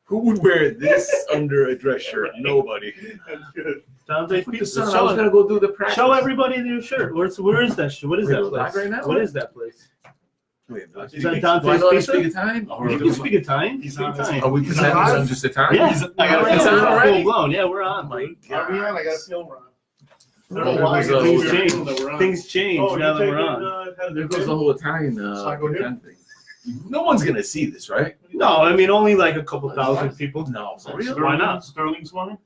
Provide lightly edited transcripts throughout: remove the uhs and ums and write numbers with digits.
Who would wear this under a dress shirt? Nobody. That's good. I was gonna go do the practice. Show everybody your shirt. Where is that shirt? What is that place? Right now? What is that place? Wait, Is that do I Dante's know how to Pizza? speak Italian? You can speak Italian. He's Speak on Italian. Are we presenting live? some just Italian? Yeah, I got it's it on already? full blown. Yeah, we're on. Are we on? I got a feel we're on. Things change. Things change now that we're on. There goes the whole Italian thing. No one's gonna see this, right? No, I mean only like a couple thousand people. No, for real. Why not? Sterling's one?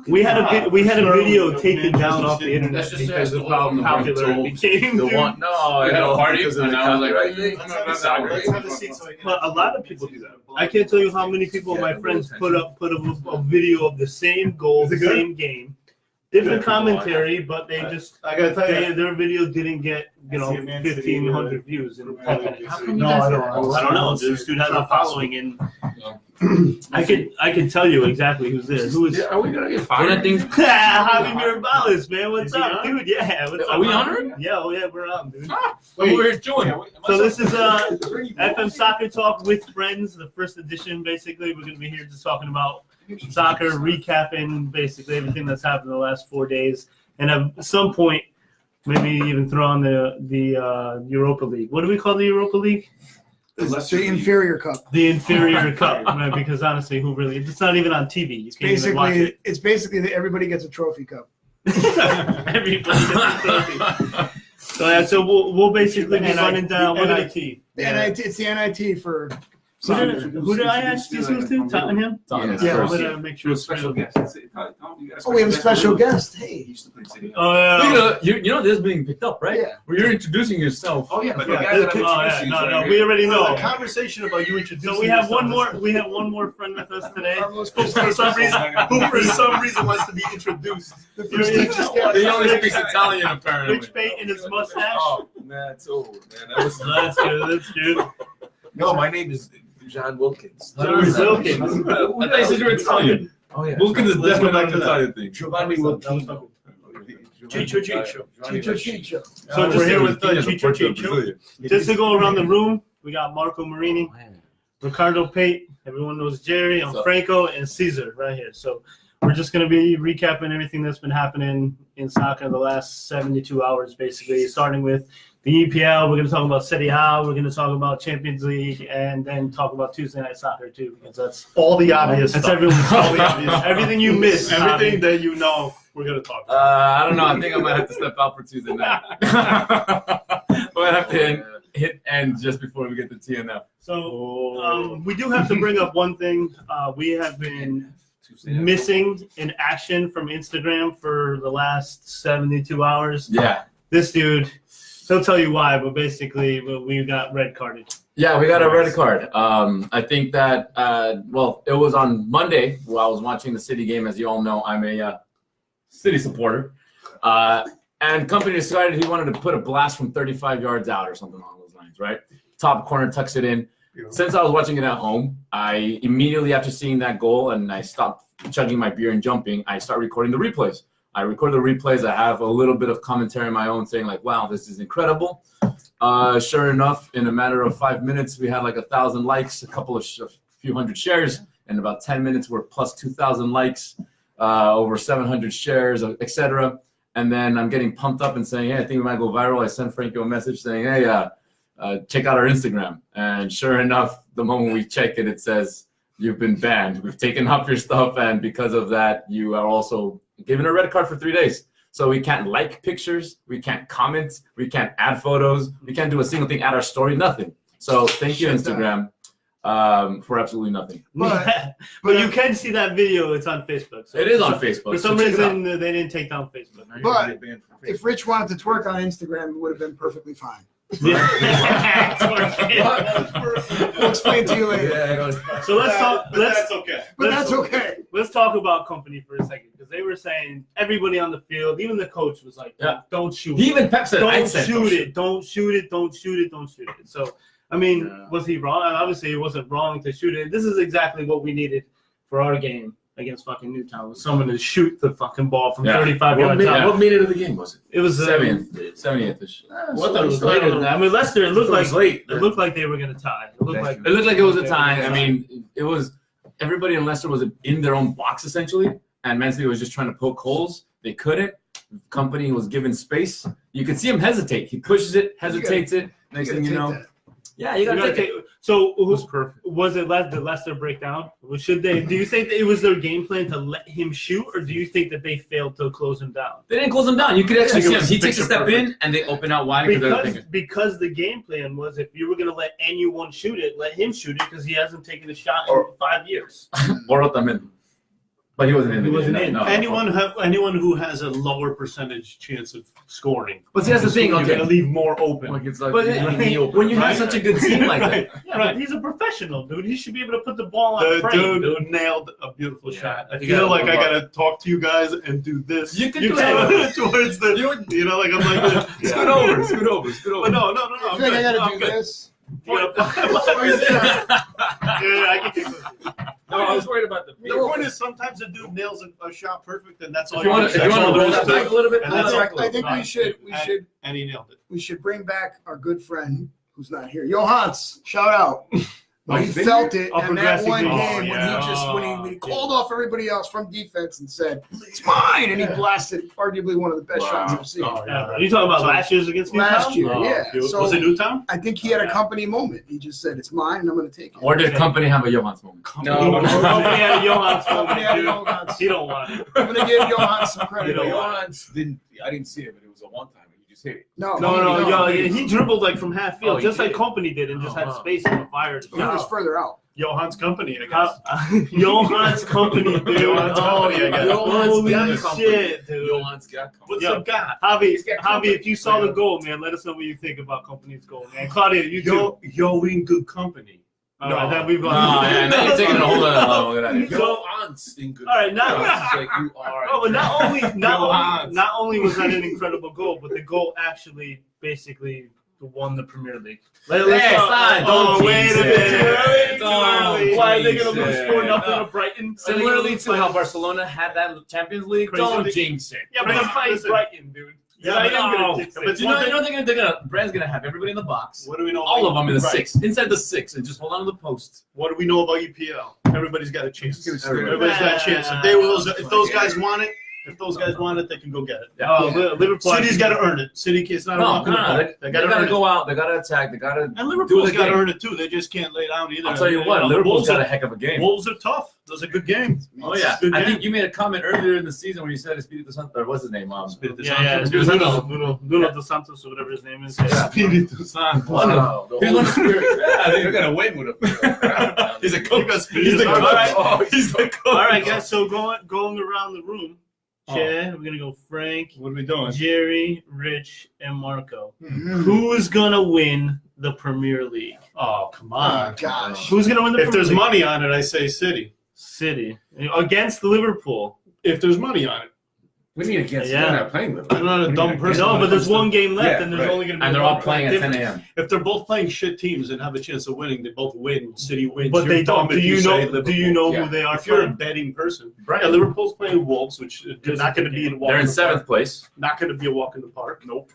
We had a video taken down off the internet That's just because of the how one popular it told became. The dude. one, no, I We had a know, party, because of and the I was like, copyright thing. Let's have a seat so we can. But a lot of people do that. I can't tell you how many people, my friends, put a video of the same goal, the same game, different commentary, but they just I gotta tell you. their video didn't get I see a Man City, 1,500 views in 10 minutes. How come you No, guys I have- don't. I don't know. This dude has a following, and I can tell you exactly who's there. Who is? Yeah, are we gonna get One of the fired? things. Javi Mirabales, man. What's Is he up, on? dude? Yeah. What's up? Are we man? on already? Yeah. Oh yeah, we're on, dude. What we're doing? So this is FM Soccer Talk with Friends, the first edition. Basically, we're going to be here just talking about soccer, recapping basically everything that's happened in the last 4 days, and at some point, maybe even throw on the Europa League. What do we call the Europa League? It's the inferior cup. The inferior cup, right? Because honestly, who really? It's not even on TV. You can't even watch it. It's basically that everybody gets a trophy cup. Everybody gets a trophy. So yeah, so we'll basically be running down. We're gonna NIT. It's the NIT for Who did I ask this was to? Tottenham? Tottenham. Yeah. I'm gonna make sure it's Special real. guest. Oh, we have a special guest. Hey. Oh yeah. You know this is being picked up, right? Yeah. Where you're introducing yourself. Oh yeah, but the Yeah, guy that I'm oh, yeah, introducing no, is no, right we here. already know. The conversation about you introducing. So we have one yourself more. We have one more friend with us today. Our most is- For some reason, who for some reason wants to be introduced. The prestigious guest. He only speaks Italian, apparently. Rich Pate and his mustache. Oh, man, it's old, man. That was That's good. That's good. no. My name is John Wilkins. John Wilkins. I thought you said you were Italian. Oh yeah. Wilkins is Let's go definitely back not to an that. Italian thing. Giovanni Wilkins. Chicho Chicho. Chicho Chicho. So just here with He's a Chicho Portugal Chicho. Brazilian. Just to go around the room, we got Marco Marini, Ricardo Pate. Everyone knows Jerry. I'm What's up? Franco and Caesar right here. So we're just going to be recapping everything that's been happening in soccer the last 72 hours, basically, starting with the EPL. We're going to talk about Serie A. We're going to talk about Champions League, and then talk about Tuesday Night Soccer too, because that's All the obvious that's stuff. everyone's All the obvious. everything you missed. Everything Javi. that you know, we're gonna talk about. I don't know. I think I might have to step out for Tuesday night. Might have to hit end just before we get to TNF. So we do have to bring up one thing. We have been missing in action from Instagram for the last 72 hours. Yeah. This dude, he'll tell you why, but basically we got red carded. Yeah, we got a red card. I think that, it was on Monday while I was watching the City game. As you all know, I'm a City supporter. And company decided he wanted to put a blast from 35 yards out or something along those lines, right? Top corner, tucks it in. Since I was watching it at home, I immediately after seeing that goal and I stopped chugging my beer and jumping, I start recording the replays. I record the replays. I have a little bit of commentary of my own saying like, wow, this is incredible. Sure enough, in a matter of 5 minutes, we had like 1,000 likes, a few hundred shares. In about 10 minutes, we're plus 2,000 likes, over 700 shares, etc. And then I'm getting pumped up and saying, hey, I think we might go viral. I sent Franco a message saying, hey, check out our Instagram. And sure enough, the moment we check it, it says, you've been banned. We've taken off your stuff. And because of that, you are also given a red card for 3 days. So we can't like pictures. We can't comment. We can't add photos. We can't do a single thing, add our story, nothing. So thank you, Instagram, for absolutely nothing. But you can see that video. It's on Facebook. So It is on Facebook. For some so check it out. reason, they didn't take down Facebook. But if Rich wanted to twerk on Instagram, it would have been perfectly fine. Yeah. We'll explain to you later. So let's talk. That's okay. But that's okay. Let's talk about company for a second, because they were saying everybody on the field, even the coach was like, Yeah. "Don't shoot. He even Pep said, Don't I said, shoot it. Don't shoot it. Don't shoot it. Don't shoot it." So, I mean, was he wrong? Obviously, it wasn't wrong to shoot it. This is exactly what we needed for our game against fucking Newtown. Was someone to shoot the fucking ball from 35 yards out. What minute of the game was it? It was 70th-ish. What thought it was later than that. I mean, Leicester. It looked like late. It looked like they were gonna tie. It looked like It looked like it was a tie. I mean, it was everybody in Leicester was in their own box essentially, and Man City was just trying to poke holes. They couldn't. The company was given space. You could see him hesitate. He pushes it, hesitates it. Next thing you know, yeah, you gotta take it. So was perfect. Was it did Leicester break down? Should they? Do you think that it was their game plan to let him shoot, or do you think that they failed to close him down? They didn't close him down. You could actually see him. He takes a step in, and they open out wide because the game plan was if you were going to let anyone shoot it, let him shoot it because he hasn't taken a shot in 5 years. Or Otamendi. But he wasn't in. He wasn't in. No. Anyone who has a lower percentage chance of scoring. But see, that's the thing. You're Okay. going to leave more open. Like it's like But when you have such a good team like that. Yeah, but he's a professional, dude. He should be able to put the ball on The frame, dude nailed a beautiful shot. I You feel gotta like I love gotta talk to you guys and do this. You can do that. towards the. Like I'm like. Scoot over. But no. I feel like I gotta do this. Yeah, I can take this. No, I was worried about The point is, sometimes a dude nails a shot perfect, and that's all. If you want to roll that back a little bit, And roll that's that back a I little think bit. we should and he nailed it. we should bring back our good friend who's not here. Johans, shout out. Oh, He he's been felt it Oh, in that progressing one game. game when he called off everybody else from defense and said, "It's mine," and he blasted arguably one of the best shots I've seen. Oh, Yeah, are you talking about last year's against Last Newcastle? year, yeah. So was it Newtown? I think he had a company moment. He just said, "It's mine, and I'm going to take it." Or did company have a Johans moment? Nobody had a Johans Company had a moment, Johans. dude. He don't want it. I'm going to give Johans some credit. I didn't see it, but it was a one time. You just hit it. No, he dribbled like from half field, Oh, just he like did? Company did, and just had space and fired. He was further out. Johan's company, I guess. Johans Company, dude. Johan's company, I guess. Holy Johan's got shit, dude. Johan's got What's Yo. up, guy? Javi, if you saw the goal, man, let us know what you think about Company's goal, man. Claudia, you too. Yo, in good company. All right, then we've Oh, yeah, now you're taking it a whole other level. Look at that. Your aunt's in good. All right, now. It's like you are. Oh, but not only was that an incredible goal, but the goal actually basically won the Premier League. Don't wait a minute. Why are they going to lose Jinx 4-0 it. to Brighton? Similarly to how Barcelona had that Champions League, Crazy. don't jinx it. Yeah, but they're playing Brighton, dude. Yeah, Brighton's but gonna no. jinx it. But You know they're gonna Brand's gonna have everybody in the box. What do we know? All of them in the Right. six, inside the six, and just hold on to the post. What do we know about EPL? Everybody's got a chance. Everybody. Everybody's got a chance. If those guys want it, they can go get it. Liverpool. City's got to earn it. City, it's not a walk in the park. They gotta go out. They gotta attack. They gotta. And do Liverpool's the got to game. earn it too. They just can't lay down either. I'll tell you what, Liverpool's got a heck of a game. Wolves are tough. That was a good game. Oh yeah, Good I game. think you made a comment earlier in the season when you said Espírito Santo, or what's his name? Espírito Yeah, Santo. Nuno dos Santos or whatever his name is. Espírito Santo. Wow. He's one of the Yeah, they're gonna win with him. He's a coach. He's the coach. All right. He's the coach. All right, guys. So going around the room. Chad, we're gonna go Frank, What are we doing? Jerry, Rich, and Marco. Mhm. Who's gonna win the Premier League? Oh, come Oh, on. gosh. Who's gonna win the If Premier there's League? money on it, I say City. City against Liverpool. If there's money on it. We need to get. Yeah. We're not playing with I'm not a dumb person. No, but there's one game left, Yeah, and there's right. only gonna be and they're one all playing at if, 10 a.m. If they're both playing shit teams and have a chance of winning, they both win. City wins. But You're they don't. dumb Do if you say know? Liverpool. Do you know Yeah. who they are? If you're a playing? betting person, Right. yeah, Liverpool's playing Wolves, which they're not going to be in walk. They're in the seventh park. place. Not going to be a walk in the park. Nope.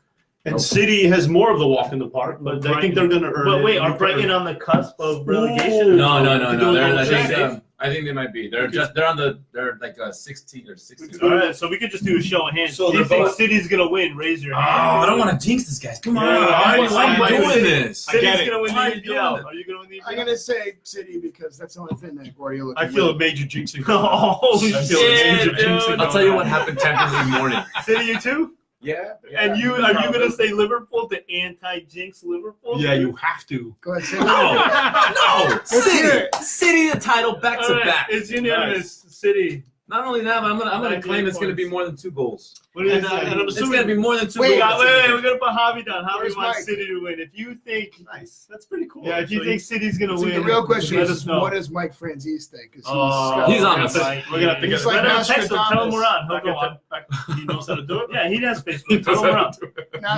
And Nope. City has more of the walk in the park, but I think they're going to earn it. But wait, are Brighton on the cusp of relegation? No. They're, Safe. I think they might be. They're like 16 or 16. All right, so we could just do a show of hands. So Do you they're think both- City's gonna win? Raise your Oh, hand. I don't want to jinx this, guys. Come on. Yeah, Why I are you doing City. this? I get City's it. gonna win Why are the you doing EPL. that? Are you gonna win the EPL? I'm gonna say City because that's the only thing that Guardiola I can feel win. a major jinxing. Oh I feel a shit, major dude. jinxing. I'll tell you what happened Champions League morning. City, you too? Yeah. And are you probably. gonna say Liverpool to anti-jinx Liverpool? Yeah, you have to. Go ahead, say No, Let's hear it. City the title back All to right, back. it's unanimous. City. Not only that, but I'm gonna claim it's gonna be more than 2 goals. What do you And, say? and I'm It's assuming gonna be more than 2 Wait, goals. Wait, we're gonna put Javi down. Javi Where's wants Mike? City to win. If you think, nice. That's pretty cool. yeah, if you So think City's gonna So win, the real question let is, us know. what does Mike Franzese think? 'Cause He's on we're us. gonna have to- We're gonna have to He's get like Let him Master text him. Tell him we're on. He'll back go on. at he knows how to do it. Yeah, he has Facebook. Tell him we're on.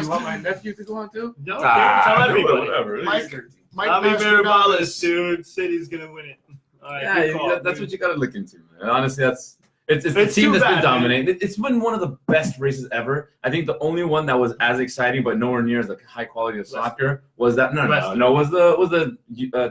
You want my nephew to go on too? No, tell everybody. Whatever. Mike- Mike Javi Master Mirabalis, dude. City's gonna win it. All right, good call, that's dude. what you gotta look into, man. Honestly, it's the It's team too that's bad, been dominating. It's been one of the best races ever. I think the only one that was as exciting but nowhere near as like high quality of soccer was that was the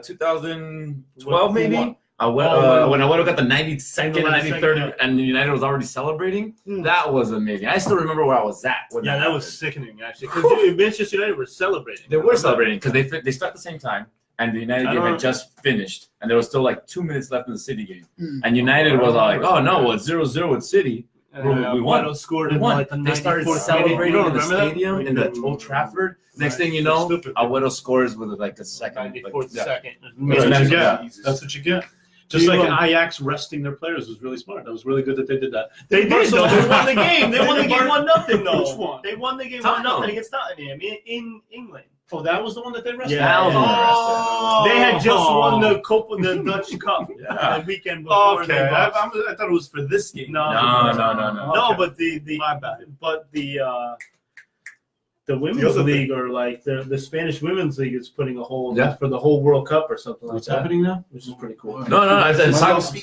2012 maybe when Agüero got the 92nd and 93rd, and United was already celebrating, that was amazing. I still remember where I was at. When that was sickening, actually. Because Manchester United were celebrating. They were celebrating because they start at the same time, and the United game had just finished, and there was still like 2 minutes left in the City game. And United was like, "Oh no, well, it's 0-0 with City. We won. Scored We in won." like the They started 94th celebrating minute. in the stadium in the Old Trafford. Next thing you know, Agüero scores with like a second. 94th second. That's what you get. Jesus. That's what you get. Just like Ajax resting their players was really smart. That was really good that they did that. They did. So they won the game. They won the game 1-0 though. Which one? They won the game Tottenham. 1-0 against Tottenham in England. Oh, that was the one that they rested? Yeah. Oh. They had just won the Dutch Cup the weekend before. Okay, I thought it was for this game. No. Okay. But My bad. but the women's league or like the Spanish women's league is putting a hold for the whole World Cup or something like What's that. happening now? Which is pretty cool. No. I said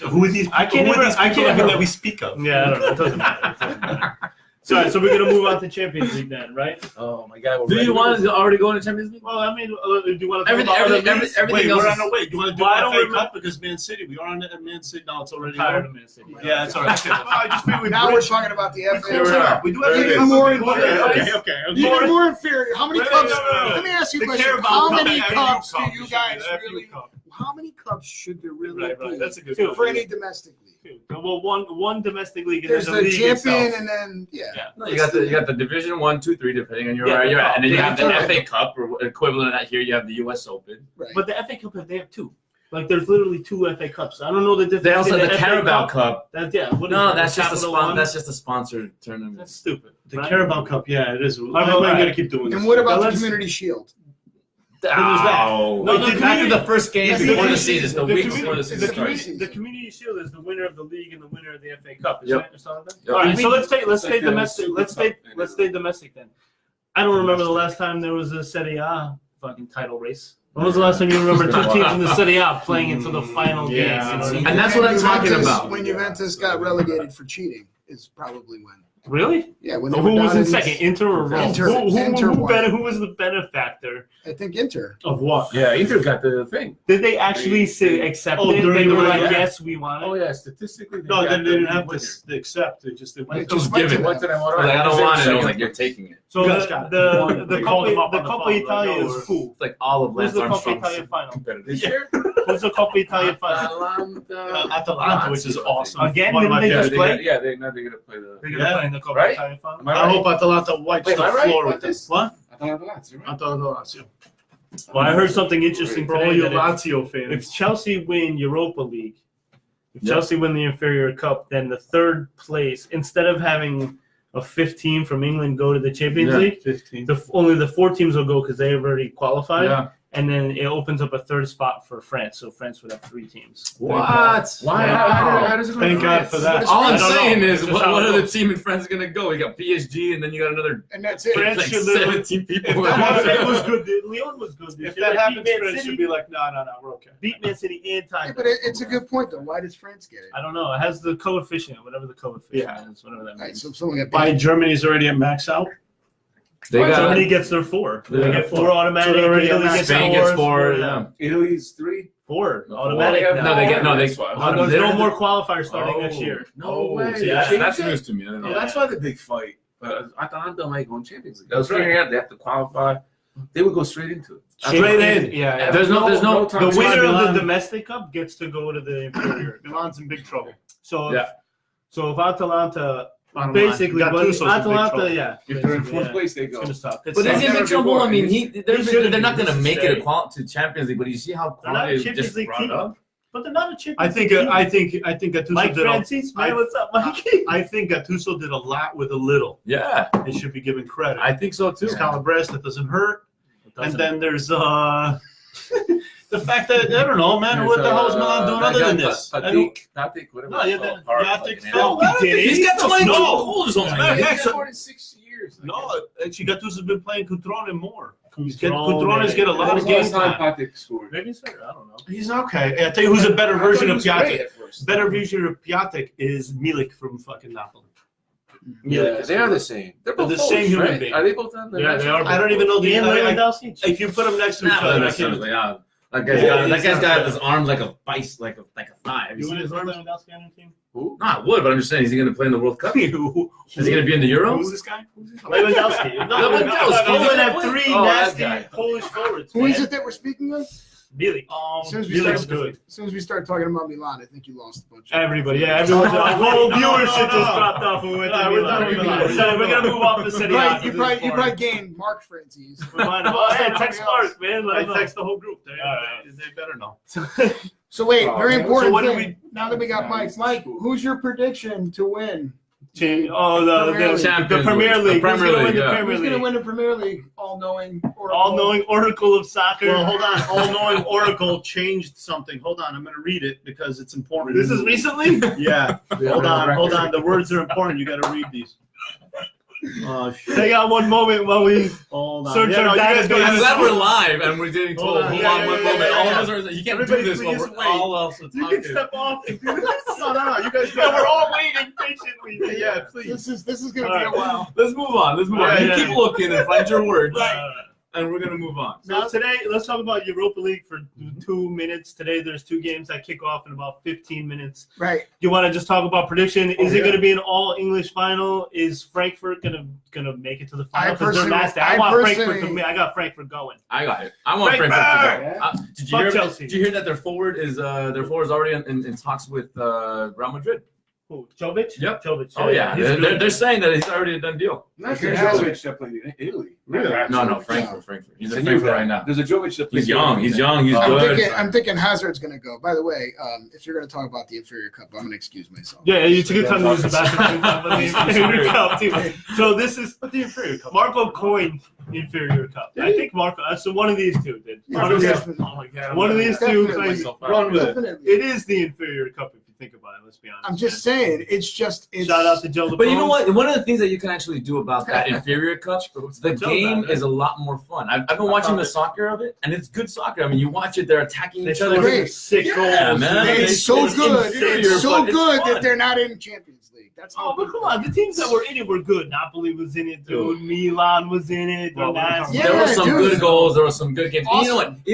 Who are these? I can't even that we speak of. Yeah, I don't know. It doesn't matter. So we're gonna move on to Champions League then, right? Oh my God. Do you want to already go into Champions League? Well, I mean, do you want to Everything else. Wait, is- we're on our way. Do you want to do Well, I don't FA remember- Cup because Man City? We are on it at Man City. No, it's already tired over. of Man City. Yeah, it's all right. I just figured Now we're talking about the FA. close it up. We do have Even more Okay, inferior. okay. Even more inferior. How many Wait, cups? no. Let me ask you a The question. Carabao How Cup, many the cups FA do you Cup, guys the FA really? Cup. How many cups should there really be That's a good for any domestic league? Well, one domestic league and There's then the league champion, itself. and then No, you got the Division 1, 2, 3, depending on where you're at, and then you have the FA Cup, or equivalent of that here. You have the US Open. right. But the FA Cup, they have two. Like, there's literally two FA Cups. I don't know the difference. They also have the FA Carabao Cup. What is No, it, that's just Capital One? that's just a sponsored tournament. That's stupid. The right? Carabao Cup, yeah, it is. I'm right. going to keep doing this. And what about Now the let's- Community Shield? Oh, No, the after community- the first game Yes, before the the season, the week before the season the starts. community- The Community Shield is the winner of the league and the winner of the FA Cup. Is Yep. that something like that? Yep. All right, so let's stay like domestic. the Let's Super stay Cup. domestic then. I don't remember the last time there was a Serie A fucking title race. When was the last time you remember two teams in the Serie A playing into the final game? Yeah. You know what I mean? And that's what I'm talking Juventus- about. When Juventus got relegated for cheating, is probably when. Really? Yeah, when they Who were was down in second? Inter or Rome? Inter. Who was the benefactor? I think Inter. Of what? Yeah, Inter got the thing. Did they actually accept Oh, it? during They the were like, regular- yes, we want it. Oh yeah, statistically. No, got then they the didn't have winner. to accept. They just It went. just give went it. to Went to them. them, all Like, right. I don't want it. I was Second. like, you're taking it. So You guys got it. the They called them up on the Coppa phone, Italia like, is who? It's like all of Who's Lance the Coppa Armstrong's Italia final? Competitive. This year? Who's the Coppa Italia final? Atalanta, which is awesome. Again, One of didn't my they favorite. just play? Yeah, they're gonna play the. They're gonna Yeah. play in the Coppa Right? Italia final. Am I I right? hope Atalanta wipes Wait, the am I right floor about with this? this. What? Atalanta Lazio, right? Atalanta Lazio. Well, I heard something interesting For all today. you That Lazio if fans. Chelsea win Europa League, if Yep. Chelsea win the inferior cup, then the third place, instead of having a fifth team from England go to the Champions Yeah. League, 15. only the 4 teams will go because they have already qualified. Yeah. And then it opens up a third spot for France. So France would have 3 teams. What? Why? Yeah. How does it go? Thank to God France? for that. All I'm I don't know. saying It's is, just what how it other goes. team in France is gonna go? You got PSG, and then you got another And that's it. France like should literally- 17 people. If that Marseille happens- was good. Lyon was good. This If year. that They happens, beat Man France City, should be like, no, we're okay. beat Man City and Yeah, tied. but it's a good point though. Why does France get it? I don't know. It has the coefficient, whatever the coefficient Yeah. is, whatever that All right, means. so if someone got By Germany's already at max out. They got Germany gets their 4. They Yeah. get 4 automatic. So they're already Italy at gets Spain 4, gets 4. Yeah. Italy's 3. 4 automatic. Well, No, they get no. They. That's why. Oh, there's no more qualifiers starting next Oh. year. No way. See, that's Changed it? news to me. I don't know. No, that's why the big fight. Atalanta might go in Champions League. I was That's right. figuring out they have to qualify. They would go straight into it. Straight in. Yeah. There's no. The That's winner why of Milan- the domestic cup gets to go to the inferior. Milan's in big trouble. So, Yeah. if Atalanta Bottom line. basically, Gattuso's in big Atalanta, trouble. yeah, If they're in basically, 4th place, they it's go. gonna stop. But is he in Never big trouble? before. I mean, shouldn't they're not be. going to make Stay. it to Champions League. But you see how They're not a Conte Champions just League brought team. up. But they're not a Champions I League think team. Gattuso Mike did Francis, man, what's up, Mike? I think Gattuso did a lot with a little. Yeah, They should be given credit. I think so too. It's Calabres that doesn't hurt. And then there's the fact that I don't know, man. What the hell is Milan doing other than this? Tatic, whatever. No, yeah, it's called. Yatic Like, fell. No, he didn't. He's got 22 goals on Yeah, him. he's got more than 6 years. No, actually, Gattuso's been playing Cutrone more. Cutrone, Cutrone's get a lot of When game was the last time. time Tatic scored? Maybe so. I don't know. He's okay. Hey, I tell you who's a better version of I thought he was great Piatek. at first. Better version of Piatek is Milik from fucking Napoli. Yeah, they are the same. They're both the Polish, same human right? being. Are they both on the Yeah, they are. I don't even know the. And Lewandowski. If you put them next to each Not other, I necessarily. can't. Yeah. That guy's got his arms like a vice, like a thigh. Have you You seen want his to arms? Lewandowski on your team? Who? No, I would, but I'm just saying, is he going to play in the World Cup? Is he going to be in the Euros? Who's this guy? Lewandowski. Lewandowski. Poland have three Oh, that nasty guy. Polish forwards. Who is man. it that we're speaking of? Really? As soon as we Really start- good. As soon as we start talking about Milan, I think you lost a bunch. Everybody, our whole viewership just dropped off and we went to We're Milan. done with Milan. So we're gonna move off to Serie A. You probably gained Mark Francis. Oh, hey, text Mark, man. I Let him text the whole group. They better know. So wait, very important So what do thing. Now that we got Mike, who's your prediction to win? Oh, the Champions Premier League. League. The Premier Who's gonna win League, the yeah. Premier Who's going to League? win the Premier League? All-knowing Oracle. All-knowing Oracle of soccer. Well, hold on. All-knowing Oracle changed something. Hold on. I'm going to read it because it's important. This is recently? Yeah. Hold on. The words are important. You got to read these. Oh, shit. Hang on one moment while we Hold on. search our you guys database. go I'm ahead. glad we're live and we're getting told. Hold on. Hold Yeah, on yeah, one yeah, moment. yeah, All yeah. of us are. You can't Everybody do this while please we're wait. all else are You talking. can step off. No. You guys go. Yeah, we're all waiting patiently. Yeah, please. This is going to be a while. Let's move on. Yeah, You yeah. keep looking and find your words, Right. and we're gonna move on. So today, let's talk about Europa League for 2 minutes. Today, there's 2 games that kick off in about 15 minutes. Right. You want to just talk about prediction? Is it yeah. going to be an all-English final? Is Frankfurt gonna make it to the final? Because they're nasty. I got Frankfurt going. I got it. I want Frankfurt! Frankfurt to go. Did you Fuck hear? Chelsea. Did you hear that their forward is already in talks with Real Madrid? Who? Jovic? Yep. Jovic. Oh yeah, he's good. they're saying that he's already a done deal. Not Here's Jovic that played in Italy. Really? No, Frankfurt. He's in Frankfurt right now. There's a Jovic that plays. He's young. He's good. I'm thinking Hazard's going to go. By the way, if you're going to talk about the Inferior Cup, I'm going to excuse myself. Yeah, it's a good time to use the bathroom. Cup too. So this is The Inferior Cup. Marco coined Inferior Cup. I think Marco. So one of these two did. Yeah, One of these, definitely. Oh my God. one of these two Definitely. plays. Run with it. Definitely. It is the Inferior Cup if you think about it. Let's be honest. I'm just saying, it's Shout out to Joe. But you know LeBron. what? One of the things that you can actually do about that inferior cup, the Tell game that, is a lot more fun. I've been watching the soccer of it, and it's good soccer. I mean, you watch it; they're attacking They each other. great. sick Yeah, goals. man. It's so good. inferior, It's so but it's good fun. that they're not in Champions League. That's Oh, how but good come on. The teams that were in it were good. Napoli was in it, dude. Milan was in it. Well, Nasty. Yeah, There were some dude. good goals. There were some good games. And you know Awesome. what?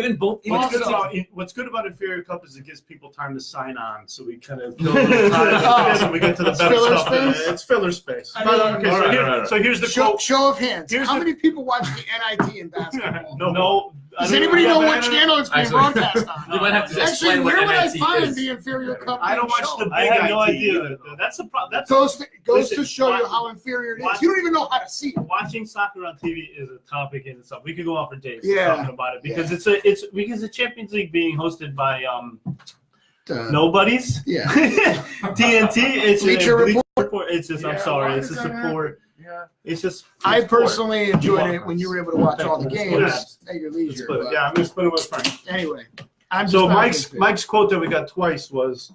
Even What's good about Inferior Cup is it gives people time to sign on, so we kind of kill a little time and we get to the It's better filler stuff. space? It's filler space. I mean, Okay, all right. so here's the Show, quote. show of hands. Here's How the- many people watch the NIT in basketball? No. Does anybody know what Actually- channel it's being Actually- broadcast on? you might have to just Actually, explain what where would I NIT find is. the Inferior Cup? I don't watch show? the I have no Big idea. IT. That's the problem. That's Goes Listen, to show you watch- how inferior it is. watch- You don't even know how to see it. watching soccer on TV is a topic in itself. We could go on for days Yeah. talking about it because it's because the Champions League being hosted by nobodies. Yeah. TNT. It's Bleacher a Report. It's just Yeah, I'm sorry. why It's a does that support. Yeah. It's just. I support. personally enjoyed it when you were able to watch all the Let's games at your leisure. Split it. but Yeah, I'm gonna split it with Frank. Anyway, I'm just So not a Mike's big fan. Mike's quote that we got twice was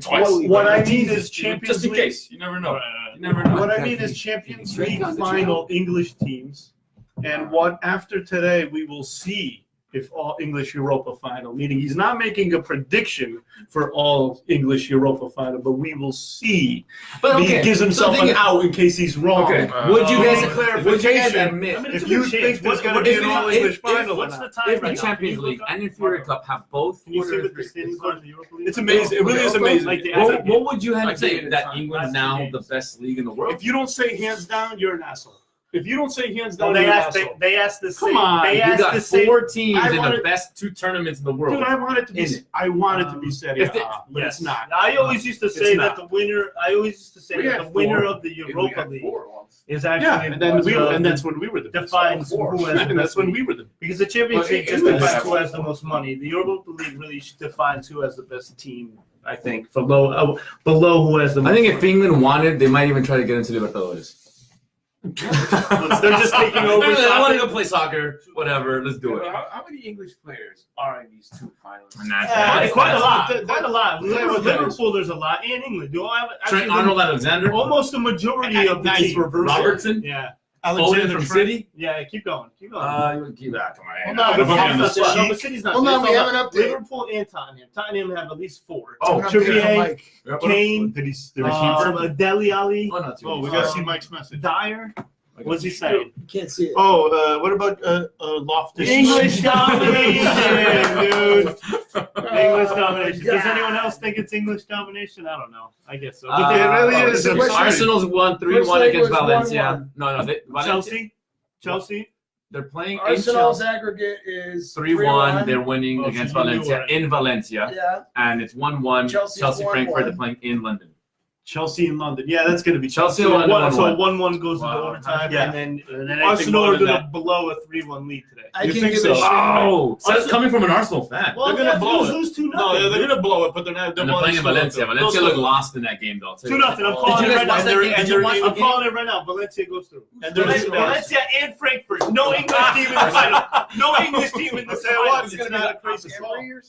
Twice. what I need is Champions Just in League. case. You never know. You never know. What I mean is Champions League final English teams, and what after today we will see if all English Europa final. Meaning he's not making a prediction for all English Europa final, but we will see. But He gives himself an out in case he's wrong. Okay. Would you guys clarification? admit It's If a you good think chance. there's going to What- be if an you- all if- English if- final, What's or the not? time if right the now? Champions Can you League look and up? Inferior Cup have both, Can you see what the standings are in the Europa League? It's amazing. It really is amazing. Like the what would you have Like to say the- that England's last now two the games. best league in the world? If you don't say hands down, you're an asshole. If you don't say hands Well, down, they you're an asked. asshole. They asked the Come same. on, They You asked got the same. 4 teams I in the wanted- best 2 tournaments in the world. Dude, I want it to be. In it. I want it to be Serie A, If they- but it's not. I always used to say It's that not. the winner. I always used to say We that had the winner 4. of the We Europa had League 4 once. is actually. Yeah, and then the- that's when we were the best. defines who has the And that's best when league. we were the. Because the Champions Well, League just England defines has who has the most money. The Europa League really defines who has the best team. I think below who has the. I most think if money. England wanted, they might even try to get into Libertadores. They're just taking over. I want to soccer. go play soccer. Whatever, let's do it. How many English players are in these 2 finals? Quite a lot. that- Quite a lot. that- Liverpool, there's a lot. And England. Do I have Trent actually Arnold-Alexander, almost the majority of the Nice team. reversal. Robertson, Yeah. Foden from City. Yeah. Keep going. Keep going. You would keep that. Come Hold on. on, But we have City's not- an no, but City's not. Hold on, It's we all have an about update. Liverpool and Tottenham. Tottenham have at least 4. Oh, An update from Trippier, Mike. Kane, Did he keep her? Dele Alli, Oh, not too Oh, we much. gotta see Mike's message. Dyer. What's he saying? Can't see it. Oh, what about Loftus? English domination, dude. English domination. Does anyone else think it's English domination? I don't know. I guess so. But it really is. Arsenal's won 3-1 leg against was Valencia. 1-1. No, Chelsea. They're playing in Arsenal's Chelsea. aggregate is 3-1. They're winning Oh, against so you knew Valencia already. in Valencia, Yeah. and it's 1-1. Chelsea's Chelsea 1-1. Frankfurt. They're playing in London. Chelsea in London. Yeah, that's going to be Chelsea So London, 1-1 goes into Wow. overtime, Yeah. and then Arsenal Arsenal are are going to gonna blow a 3-1 lead today. I You can think give so? a shit. Oh, so that's coming from an Arsenal fan. Well, They're gonna blow it. lose 2-0. No, they're going to blow it, but they're not. And they're playing in Valencia. Valencia looked lost in that game, though. 2-0. I'm Did calling you it guys right watch now. that game? Did you watch the I'm game? calling it right now. Valencia goes through. And they're Valencia and Frankfurt. No English team in the final. No English team in the final. It's not a crazy song.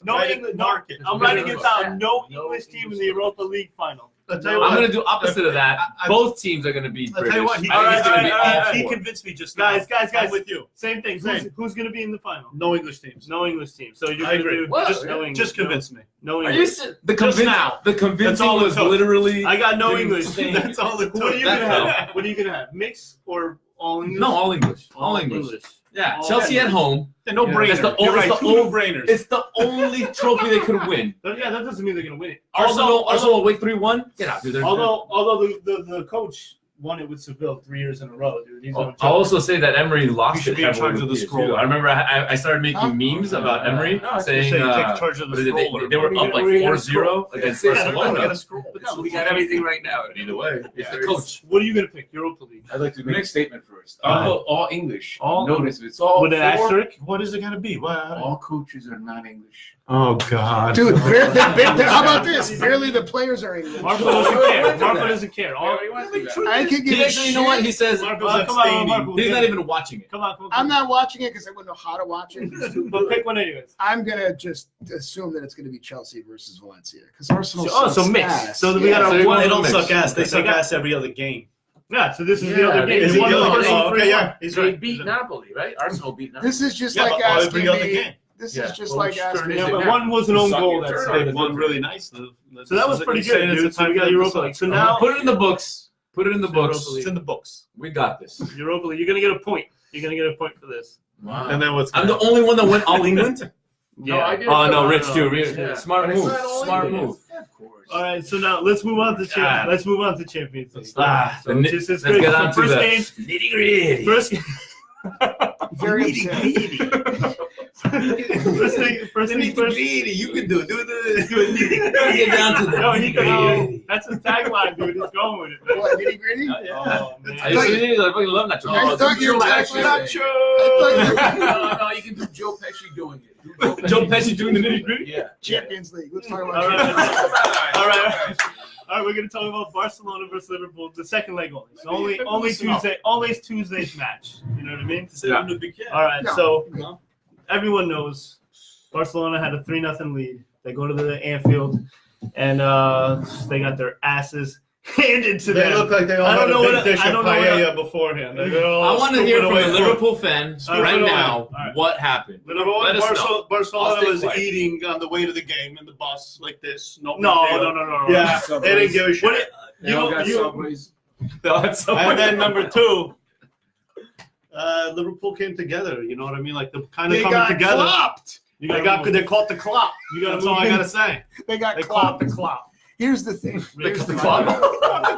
No English. No, I'm writing it down. No English team in the Europa League final. I'll tell you I'm what. going to do opposite of that. Both teams are going to be I'll British. tell you what. He, All right, he's gonna be all right, all right. he convinced me just now. Guys. I'm with you. Same thing. Who's going to be in the final? No English teams. No English team. So you're I going to agree. do Well, just no English. Just convince me. No Are you English. the convincing? now. The That's convincing all it was took. literally I got no Dude, English. That's all it took. What are you going to That have? What are you going to have? Mix or all English? no all English. All English. Yeah, All Chelsea at home. No Yeah. brainer. That's the You're only- right. it's the Two only- no-brainers. It's the only trophy they could win. Yeah, that doesn't mean they're going to win it. Arsenal will win 3-1. Get out, dude. Although the coach won it with Seville 3 years in a row, dude. He's no I'll joke. also say that Emery You lost should it be in heavily charge of with the PSG. scroll. I remember I started making memes about Emery saying take charge of what the is it, scroller. they were up like 4-0 against Barcelona. So we got everything right now. Either way, it's the coach. What are you going to pick? Europa League. I'd like to make a statement first. Go ahead. All English. All- Notice it's all With an four- asterisk? What is it going to be? What? All coaches are not English. Oh God, Dude, how about this? Barely the players are English. Marco doesn't care. Marco doesn't care. I could give He a actually, you know what? shit. He says Marco's Come on, abstaining. Marco. he's not even watching it. Come on. I'm not watching it because I wouldn't know how to watch it. But pick one anyways. I'm gonna just assume that it's gonna be Chelsea versus Valencia because Arsenal. So sucks mix. ass. So we got so our you're one. They don't mix. suck ass. They They suck got- ass every other game. Yeah. So this is the Yeah, other game. Is They it won the the other first game? one Okay, 3-1. yeah, he's They right. beat Napoli, right? Arsenal beat Napoli. This is just Yeah, like but asking every other me. game. This Yeah. is just Well, like which asking turn me. is Yeah, it but now? one was an own Suck goal your that turn. started. They won really nice. So that was pretty good, dude. So we got Europa League. So now Put it in the books. Put it in the books. Europa It's in the books. We got this. Europa League. You're gonna get a point. You're gonna get a point for this. Wow. And then what's? I'm the only one that went all England. No, I did. Oh no, No, Rich no. too. Yeah. Smart But it's move. not all Smart English. move. Of course. All right. So now let's move on to Ah. Let's move on to Champions League. Ah, So the ni- it's let's great. get So on to first the game. nitty gritty. First. Very upset. First thing first. You can do it. Get down to the No, he nitty can. gritty. That's his tagline, dude. He's going with it. Man. What, nitty gritty? Oh, man. I fucking love Nacho. I thought you were actually- talking No, you can do Joe Pesci doing it. Do Joe Pesci doing the nitty gritty. Yeah. Champions League. Let's talk about All right. Champions All right, we're gonna talk about Barcelona versus Liverpool, the second leg only. So only Tuesday's match. You know what I mean? Yeah. All right, No. so everyone knows Barcelona had a 3-0 lead. They go to the Anfield, and they got their asses handed to They them. look like they all I don't had know a what- big dish I of don't know what- paella beforehand. They're all I want to hear scooping from away the food. Liverpool fan All right, right all now right. All right. what happened. Number one, Let us know. I'll Barcelona stay was quiet. eating on the way to the game in the bus like this. No. Yeah, Subways. they didn't give a shit. What They all got Subways. And then number two, Liverpool came together. You know what I mean? Like the kind of They coming got together. clopped. They caught the clock. That's all I gotta say. They got They clopped. caught the clock. Here's the thing. Here's the clock.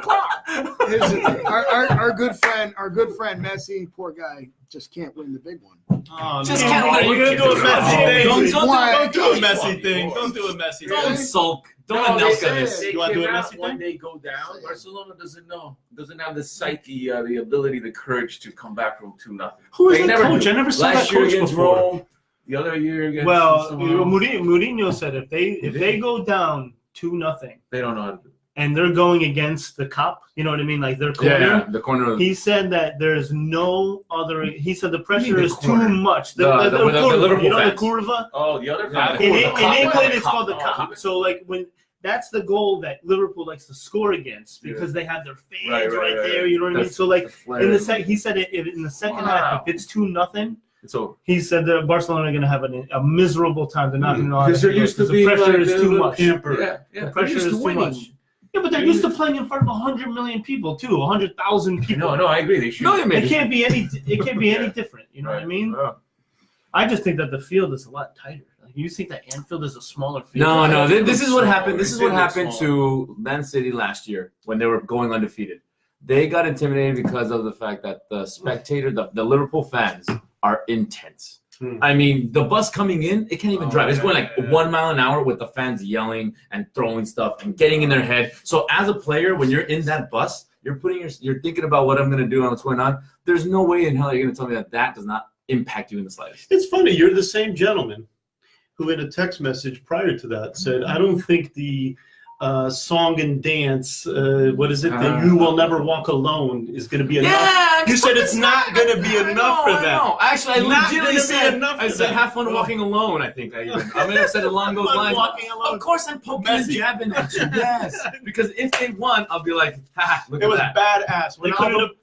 clock. Here's the thing. Our good friend Messi, poor guy, just can't win the big one. Oh, Just no. can't let We're you gonna do a kick messy it. thing. Why? Don't do a messy thing. Don't do a messy Don't thing. sulk. Don't No, announce they this. said- You wanna do a came messy out when thing? they go down. Barcelona doesn't have the psyche, the ability, the courage to come back from 2-0. Who is They the never coach? do. I never saw that Last year coach against before. Rome, the other year against Well, someone else. Mourinho said if they go down 2-0 They don't know how to do it. and they're going against the cup, you know what I mean, like their corner. The corner of He said that there's no other. He said the pressure the is corner? too much. The curva, Liverpool you know the fans. curva. Oh, the other Yeah, guy. In Cup. England, it's Cup. called the cup. So like when that's the goal that Liverpool likes to score against because they have their fans right there. You know what I mean? That's So like flair. in the he said it in the second half, if it's 2-0. It's over. He said that Barcelona are going to have a miserable time. They're not going to know how Because they're do it used to the being pressure like is the too little much. camper. Yeah, yeah. The pressure used is to too winning. much. Yeah, but they're used to playing in front of 100 million people too, 100,000 people. No, I agree. They should. It can't be any. It can't be any different. You know what I mean? I just think that the field is a lot tighter. Like, you think that Anfield is a smaller field? No. This is what happened. This is what happened to Man City last year when they were going undefeated. They got intimidated because of the fact that the spectator, the Liverpool fans, are intense. I mean, the bus coming in, it can't even drive. It's going like 1 mile an hour with the fans yelling and throwing stuff and getting in their head. So as a player, when you're in that bus, you're thinking about what I'm going to do and what's going on. There's no way in hell you're going to tell me that does not impact you in the slightest. It's funny. You're the same gentleman who, in a text message prior to that, said, "I don't think the song and dance, what is it? That You Will Never Walk Alone is going to be enough." Yeah, you said it's not going to be enough for them. Actually, I Not legitimately gonna be said, enough I for said, them. have fun walking alone, I think. I may have said along those lines. Walking alone. Of course I'm poking and Messy. jabbing at you. Yes. Because if they won, I'll be like, ha, look It at was that. badass.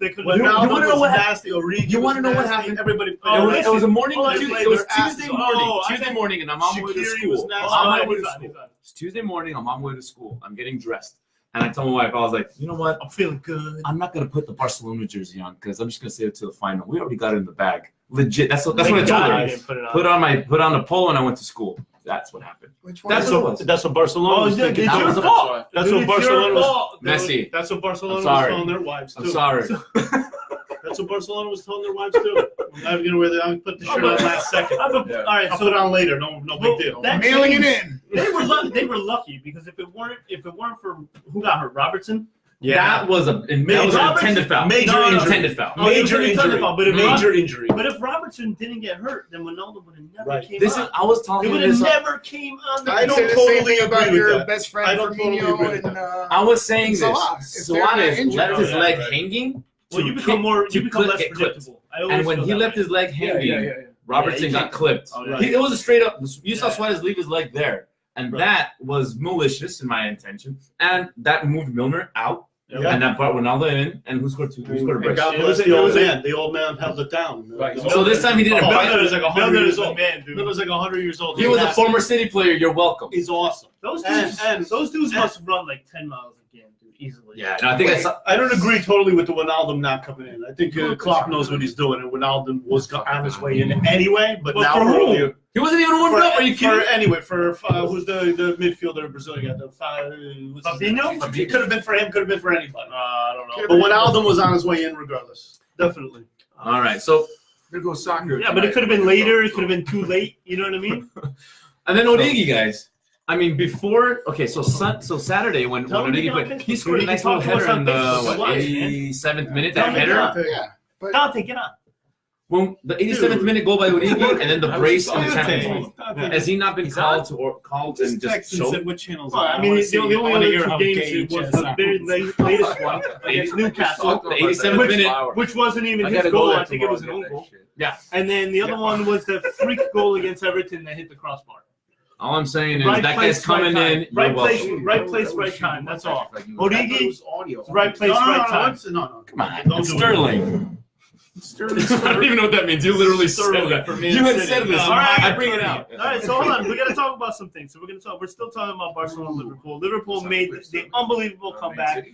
They could When You Aldo wanna know was what nasty, Origi You was wanna know what nasty, happened? Everybody It played. was, it was a morning. They Tuesday, played it was their asses Tuesday off. morning. I Tuesday think morning, and I'm on my way to Shaqiri was school. nasty. I'm on my way He's to on, school. he's on. It's Tuesday morning. I'm on my way to school. I'm getting dressed, and I tell my wife, I was like, you know what? I'm feeling good. I'm not gonna put the Barcelona jersey on because I'm just gonna save it to the final. We already got it in the bag. Legit. That's what I Thank told God her. I didn't put it on. Put on the polo, and I went to school. That's what happened. Which one? That's is what it? it was. That's what Barcelona Oh, was yeah, thinking. it's That your was- fault. That's Dude, what it's Barcelona your was. fault. Messy. That's what Barcelona was sorry. telling their wives too. I'm sorry. That's what Barcelona was telling their wives too. I'm not even gonna wear that. I'm gonna put the shirt on last second. All right, I'll so put it on later. No big deal. that Mailing it changed. in. They were lucky because if it weren't for who got hurt, Robertson. That was an intended foul. Major No, no, no. intended foul. Oh, it was Major an intended injury. foul, but if Major injury. But if Robertson didn't get hurt, then Ronaldo would have never Right. came This is. on. I was He talking would this. have never came on the I I'd don't say the totally same thing about agree with your that. best I friend don't totally Firmino agree with and I was saying this. Salah. If they're not Suarez injured. left his Oh, leg right. hanging. Well, to you become less get clipped. predictable. I always And when feel he that left way. his leg hanging, Robertson Yeah, got clipped. Oh, yeah. It was a straight up. You saw Yeah. Suarez leave his leg there, and Right. that was malicious in my intention. And that moved Milner out, Yeah. and that brought Ronaldo in. And who scored two? Who scored a And brace? God It bless was- the it old was a- man. The old man held it down. Right. So this time he didn't Oh, bite. Milner is like 100 Milner years is a old. man, dude. Milner's like 100 years old. He was a former City player. You're welcome. He's awesome. Those And- dudes, and- those dudes and- must run like 10 miles a game, dude, easily. Yeah, no, I think I saw. I don't agree totally with the Wijnaldum not coming in. I think Klopp knows what he's doing, and Wijnaldum was on his way in anyway. But Well, now for who? earlier, He wasn't even warmed up. Are you kidding? for who's the midfielder Brazilian? Fabinho? It could have been for him. Could have been for anybody. I don't know. But Wijnaldum was on his way in regardless. Definitely. All right, so There goes soccer. Yeah, but it could have been later. It could have been too late. You know what I mean? and then Origi, guys. I mean, before so Saturday when Tell him to Origi get on played, Facebook. he scored a Origi nice little talked to us header on in the Facebook. Watch, man. 87th minute. Tell That him to header. get on. Yeah. But Dante, get on. When the 87th minute goal by Origi, and then the I was brace in the just Champions saying. League. Has he not been called and just shown? what channels. Well, I mean, the only other two games was the very latest one against Newcastle, The 87th minute. which wasn't even I his gotta goal. go there I think it was an tomorrow own and goal. get that shit. Yeah. And then the other one was the freak goal against Everton that hit the crossbar. All I'm saying is Right that place, guy's coming right in. time. Right You're place, welcome. right place, right time. That's all. Origi, It was audio. right place, right time. No. Come on, Don't it's do it. Sterling. I don't even know what that means. You literally said Sterling that. for Man You had City. said this. All right. I bring it out. All right, so hold on. We got to talk about some things. So we're still talking about Barcelona, Liverpool. Liverpool made the unbelievable comeback,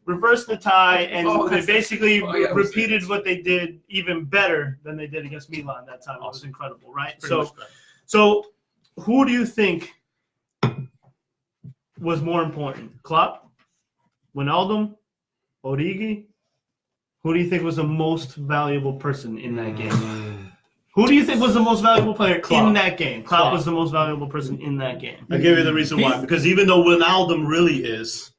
reversed the tie, and they basically repeated what they did even better than they did against Milan that time. It was incredible, right? So who do you think was more important, Klopp, Wijnaldum, Origi? Who do you think was the most valuable person in that game? Who do you think was the most valuable player in that game? Klopp was the most valuable person in that game. I give you the reason why. Because even though Wijnaldum really is,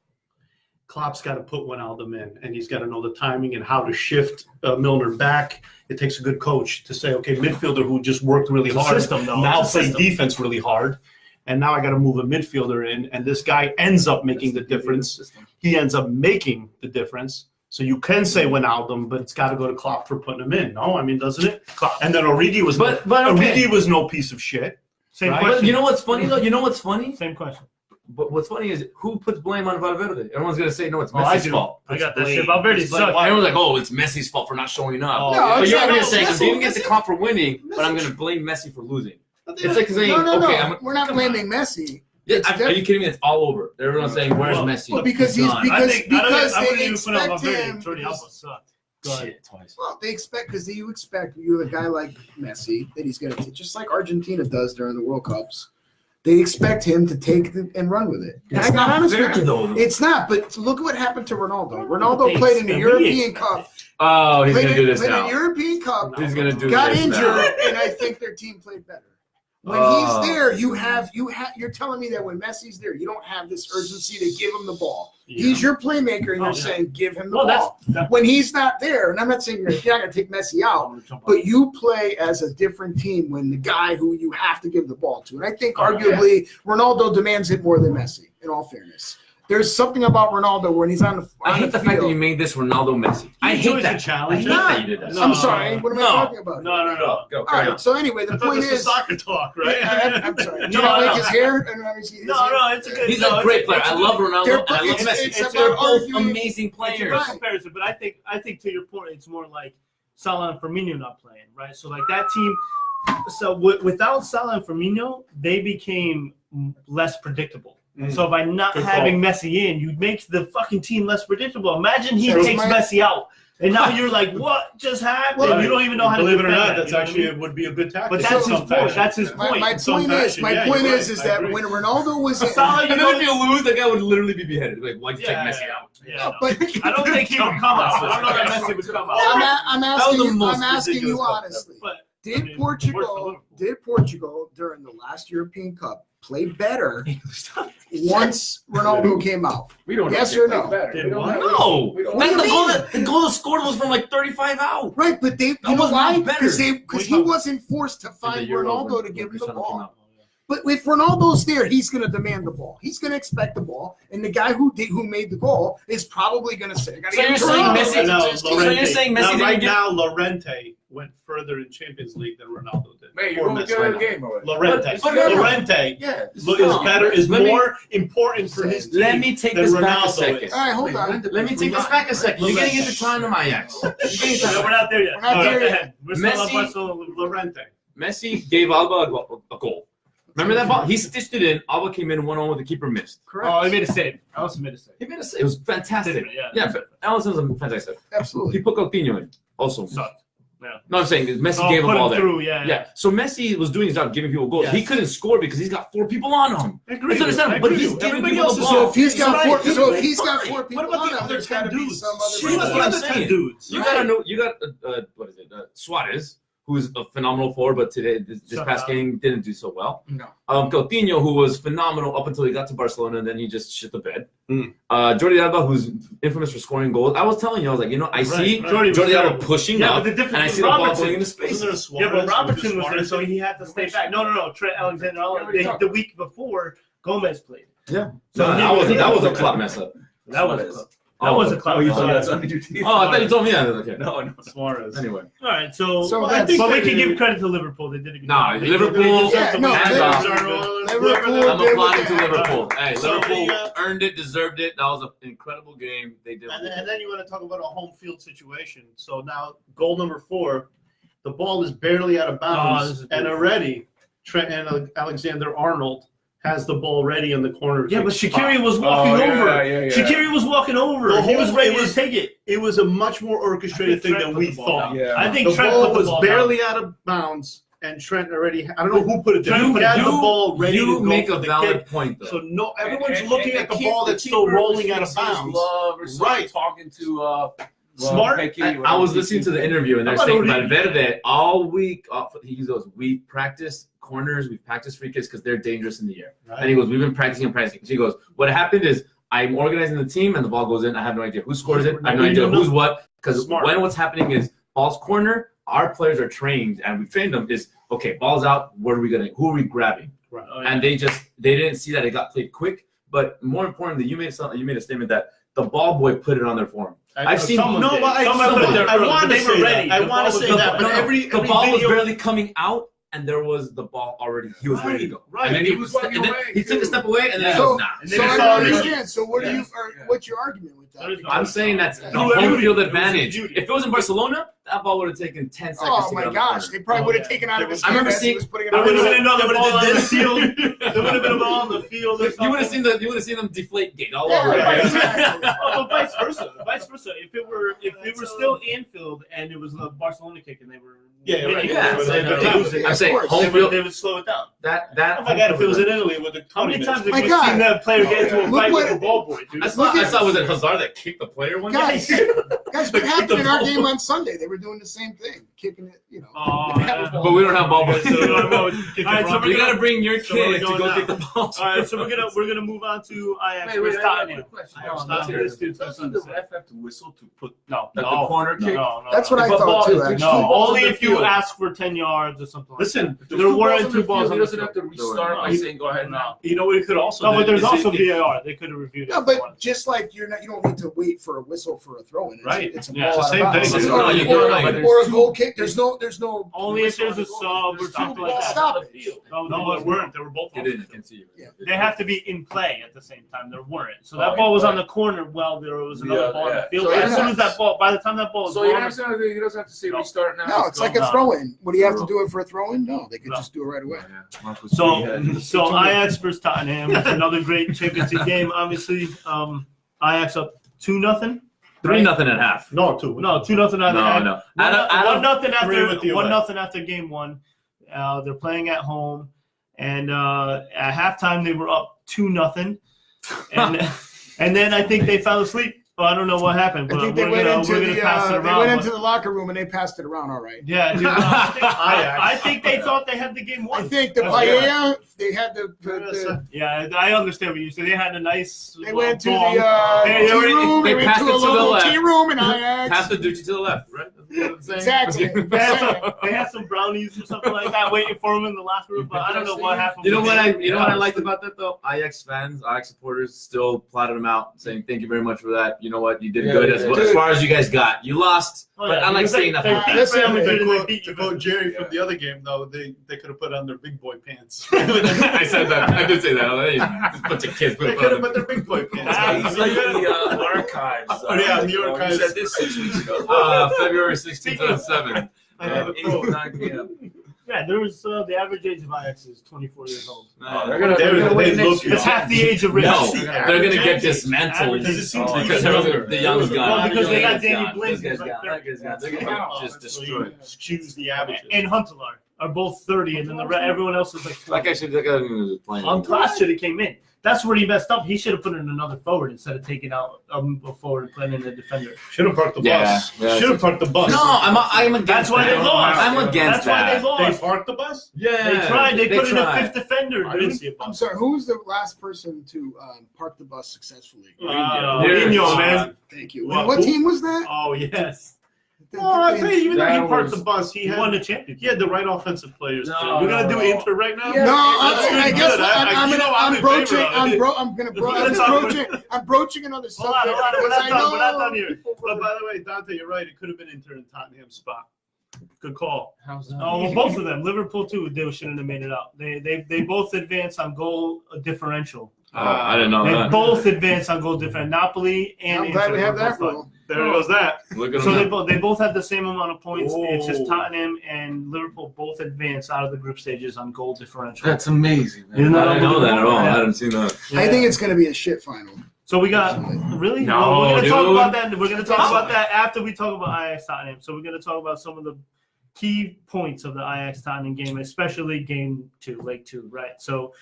Klopp's got to put Wijnaldum in, and he's got to know the timing and how to shift Milner back. It takes a good coach to say, okay, midfielder who just worked really It's a hard, system, though. now It's a play system. defense really hard, and now I got to move a midfielder in, and this guy ends up making the difference. He ends up making the difference. So you can say Wijnaldum, but it's got to go to Klopp for putting him in. No, I mean, doesn't it? Klopp. And then Origi was, But okay. Origi was no piece of shit. Same Right. But question. you know what's funny though? You know what's funny? Same question. But what's funny is who puts blame on Valverde? Everyone's gonna say no, it's Oh, I Messi's do. fault. I got that blame. shit. Valverde It's like, sucked. why- Everyone's like, oh, it's Messi's fault for not showing up. Oh, No, But it's you're not- gonna no, say Messi- he didn't get the Messi- comp for winning, but I'm gonna blame Messi for losing. It's like saying, no, okay, we're not blaming Messi. Yeah, It's are you kidding me? It's all over. Everyone's saying, "Where's Messi?" Well, because he's gone. because I because wouldn't they even put him expect up there. him. Jordi Alba sucked. Go ahead. Shit, twice. Well, they expect because you expect you have a guy like Messi that he's going to just like Argentina does during the World Cups. They expect him to take and run with it. That's And I got not honest fair, with you. though. It's not. But look what happened to Ronaldo. Ronaldo They played in the expect- European we Cup. Oh, he's Played gonna in, do this played in now. the European Cup. He's gonna do Got this injured, now. and I think their team played better. When Oh. he's there, you're telling me that when Messi's there, you don't have this urgency to give him the ball. He's your playmaker, and you're saying give him the ball. When he's not there, and I'm not saying you're not going to take Messi out, but you play as a different team when the guy who you have to give the ball to. And I think arguably Ronaldo demands it more than Messi, in all fairness. There's something about Ronaldo when he's on the I hate the fact that you made this Ronaldo Messi. I hate that challenge. I hate that you did that. No. I'm sorry. What am I No. talking about? No. Go. All Carry right. on. So anyway, the I thought point this was is, soccer talk, right? I'm sorry. Do No, you not like no. his hair? And let me see his hair. No, it's a good. He's no, a great it's player. I love Ronaldo They're- and I love it's- Messi. it's They're about both arguing- amazing It's a players. good comparison, but I think to your point, it's more like Salah and Firmino not playing, right? So like that team. So without Salah and Firmino, they became less predictable. So by not Good having Messi in, you make the fucking team less predictable. Imagine he That's takes my- Messi out, and now you're like, what just happened? Well, you don't even know how to Believe it or defend not, that, that's you know what I actually mean? would be a good tactic. But that's in his some point. fashion. That's his My point. point some is, fashion, my yeah, point you're is right. I that agree. when Ronaldo was in, Salah, you And know, then if you lose, the guy would literally be beheaded. Like, why'd you take Messi out? Yeah, but I don't think he would come out. I don't know that Messi would come out. I'm That was asking the you, most I'm asking you ridiculous stuff honestly. But I Did mean, worse for Liverpool. Portugal during the last European Cup play better once Ronaldo came out? We don't Yes know or if they no? play better. Did We don't what? know. No. We don't What do know. you The goal that scored was from like 35 out. Right, but they, you know was not why? better. Because he wasn't forced to find The Euros Ronaldo when- to give him when the Cristiano came ball. out. But if Ronaldo's there, he's going to demand the ball. He's going to expect the ball, and the guy who made the goal is probably going to say, "I gotta So get you're to saying Ronaldo." Messi- No, It's his team. So you're saying Messi now, didn't right get- now, Lorente went further in Champions League than Ronaldo did. Man, you Or won't Messi get right a now. game already. Lorente. But no, no. Lorente Yeah. is better, is Let me- more important for his team. Let me take than this back a Ronaldo second. is. All right, hold on. Let me take this back a second. You're getting into Tottenham Ajax. No, we're not there yet. We're not All right, there go yet. ahead. We're still Messi- up Barcelona. Lorente. Messi gave Alba a goal. Remember that ball? He stitched it in. Alba came in 1-1 with the keeper missed. Correct. Oh, he made a save. I also made a save. He made it was fantastic. Different, yeah. Yeah, but Alisson was fantastic. Absolutely. He put Coutinho in also. Sucked. No, I'm saying Messi Oh, gave a put ball him there. through, yeah. Yeah. So Messi was doing his job, giving people goals. Yes. He couldn't score because he's got 4 people on him. I agree. It's understandable, but he's giving Everybody people else the is ball. So if he's got Right. four, so if he's got Right. 4 people What about on the him, other there's 10 got to be dudes? some See, other. that's what I'm The 10 saying. dudes. You gotta know. You got what is it? Suarez, who's a phenomenal forward, but today this Shut past up. game didn't do so well. No. Coutinho, who was phenomenal up until he got to Barcelona, and then he just shit the bed. Mm. Jordi Alba, who's infamous for scoring goals. I was telling you, I was like, I see Jordi was Jordi Alba terrible. pushing Yeah, up, but the difference and I is see the ball Robertson. going into space. Wasn't there a Yeah, Suarez? but Robertson was there, Suarez? so he had to stay back. No. Trent Alexander-Arnold. The week before, Gomez played. Yeah. So No, he that was- was a club mess up. That was a Suarez. club. That was a club. Oh, you Oh, thought yeah. that's under your teeth? Oh, I thought you told me that. Okay. No. Suarez. Anyway. All right, so So well, that's- but we can give credit to Liverpool. They did a good Nah, job. Liverpool- Yeah, no, Liverpool I'm did what applauding to they- Liverpool. Hey, So Liverpool the, earned it, deserved it. That was an incredible game. They did. And then you want to talk about a home field situation. So now goal number 4, the ball is barely out of Oh, bounds, this is and beautiful. already Trent and Alexander-Arnold has the ball ready in the corner. to Yeah, but take Shaqiri spot. was walking over. Yeah. Shaqiri was walking over. The He was whole- ready it was- to take it. It was a much more orchestrated thing Trent than put we the ball thought. down. Yeah. I think The Trent ball put the was ball barely down. out of bounds, and Trent already. I don't know who put it there. Trent He put had it the down. ball ready to You go make for a the valid kick. point, though. So no, everyone's And- looking and at the keep- ball that's still keeper rolling out of fixes his bounds. glove or something, Right. talking to Smart. Pecky, I whatever was he listening to the keeps- interview, and they're How saying about Valverde all week. He goes, "We practiced corners, we practiced free kicks because they're dangerous in the air." And he goes, "We've been practicing and practicing." So he goes, "What happened is I'm organizing the team, and the ball goes in. I have no idea who scores it. I have no idea who's what because Smart. when what's happening is ball's corner. Our players are trained, and we've trained them. Is okay. Ball's out. Who are we grabbing? Oh, yeah. And they didn't see that it got played quick. But more importantly, you made a statement that the ball boy put it on there for him. I've seen Someone no, did. but Someone put it there I early, want but to they were say ready. that. I The want to ball say was- that, but No, every the ball was video, barely coming out. and there was the ball already. He was ready to go. Right. And then He was walking and then away, he took too. a step away, and then he So, goes, nah. And so then I it's don't already- understand. So what do you? What's your argument with that? I'm saying that's the Beauty. home field It was a advantage. beauty. If it was in Barcelona, that ball would have taken 10 seconds. Oh to my get on the gosh, corner. they probably Oh, would have yeah. taken out of his I remember hand as he seeing- was putting it There out. would of have his been hand. another ball on the field. There would have been a ball on the field. You would have seen them deflate gate all Yeah, over. right, it. exactly. Oh, but vice versa. Vice versa. If it were still Anfield and it was the Barcelona kick and they were Yeah, right. winning, Yeah, they would- so they would no, lose it. I'm saying Of course. home They field. would slow it down. That Oh my god! If it was in Italy with the How many times have My we God. seen that player get into a Look fight what- with the ball boy, dude? I saw was it Hazard that kicked the player one Guys, day? guys, Like, what happened in our the game ball. on Sunday? They were doing the same thing, kicking it. You know. Oh, They have a yeah. ball. But we don't have ball boys. So we don't have ball boys. All right, so we're You gonna- gotta bring your so where we kid to going go now? get the ball. All right, so we're gonna move on to Ajax Wait, versus I have a Tottenham. question. Oh, no, this dude's got Doesn't something the to say. ref have to whistle to put No, at no, the corner kick? no. That's what I If a thought ball- too. if there's Actually. two No, balls only on the if you field. ask for 10 yards or something like Listen, If there's There two weren't balls two on the balls field, on he the doesn't have to field. restart by No. saying go ahead now. you know what we could also No, do but there's is also if- VAR. They could have reviewed it. No, if they but wanted. just like you don't need to wait for a whistle for a throw in. Right. It's a Yeah, ball it's the out of same bounds. thing. No, you do it right. Or a There's goal two- kick. There's no. Only if there's a whistle sub on the or goal. something Well, like that. stop it. No, No, they weren't. They were both Get off. in, I can see you. Yeah. They have to be in play at the same time. There weren't. So Oh, that ball was in on play. the corner while there was another Yeah, ball on yeah. the field. So As yeah. soon as that ball, by the time that ball was So he gone, doesn't have to say No. restart now. No, it's like a No. throw in. Would he have to do it for a throw in? No, they could No. just do it right away. So Ajax versus Tottenham is another great Champions League game. Obviously, Ajax up 2-0. 3-0 at half. No, two. No, 2-0 out of half. No. 1-0 agree with you, 1-0 after game one. They're playing at home, and at halftime they were up 2-0, and then I think they fell asleep. Well, I don't know what happened, I but think they we're went gonna into the pass it they around. went but- into the locker room and they passed it around all right. Yeah, dude, I think they thought they had the game won. I think the Yeah. paella, they had the Yeah, I understand what you said. They had a nice. they went to ball. the They tea already- room. they They went passed to it a to the local left. tea room in Pass Ajax. the Ducci to the left, right? That's what I'm saying. Exactly. They had some brownies or something like that waiting for him in the locker room, but I don't know what happened. You know with what it. I liked about that though? Ajax fans, Ajax supporters still plotted him out, saying thank you very much for that. You know what? You did Yeah, good yeah, as, yeah. well, as far as you guys got. You lost, Oh, but yeah, I like because saying they nothing. beat Listen, Real Madrid and they To beat quote Juventus. Jerry Yeah. from the other game, though, they could have put on their big boy pants. I said that. I did say that. Hey, this bunch of kids. They could have put their big boy pants. Ah, He's like the archives. Oh, yeah, the archives. You said this 6 weeks ago. February 16th, 2007. At 8:09 p.m. Yeah, there was the average age of Ajax is 24 years old. They're gonna wait they next look- year. It's half the age of Rich. No, the they're gonna get average dismantled age is because the young's gone. Well, because they got The young's Danny gone. Blind, This guy's who's like gone. That guy's gone. They're gonna Wow. get just destroyed. Excuse the averages. and Huntelaar are both 30, and then everyone else is like 20. That guy should have playing. Huntelaar should have came in. That's where he messed up. He should have put in another forward instead of taking out a forward and playing in the defender. Should have parked the bus. Yeah, Should have parked the bus. No, I'm against That's why that. they lost. I'm against That's why they that. They lost. parked the bus? Yeah, They tried. They put in a tried. fifth defender. I didn't dude. see a I'm bus. sorry. Who was the last person to park the bus successfully? Mourinho, man. Thank you. What, What who? team was that? Oh yes. Oh, I tell you, even though he That parked was- the bus, he He had won the championship. he had the right offensive players. No, too. We're gonna do no. Inter right now. Yeah. No, That's I good. guess I'm you know, I'm in broaching. favor of it. I'm broaching another Hold on, subject. hold on. We're because not I done. We're not know done here. But by the way, Dante, you're right. It could have been Inter in Tottenham's spot. Good call. How's that? Oh, well, both of them. Liverpool too. They shouldn't have made it out. They both advanced on goal differential. I didn't know They that. both advanced on goal differential. Napoli and I'm glad we Inter have were that both rule. There goes that. Look at So him. they both had the same amount of points. It's just Oh. Tottenham and Liverpool both advanced out of the group stages on goal differential. That's amazing. Isn't I that didn't know that at all. Yeah. I hadn't seen that. I think it's going to be a shit final. So we got really. No, Well, we're gonna talk dude. about that. We're gonna talk about that after we talk about Ajax Tottenham. So we're gonna talk about some of the key points of the Ajax Tottenham game, especially game 2, leg 2, right? So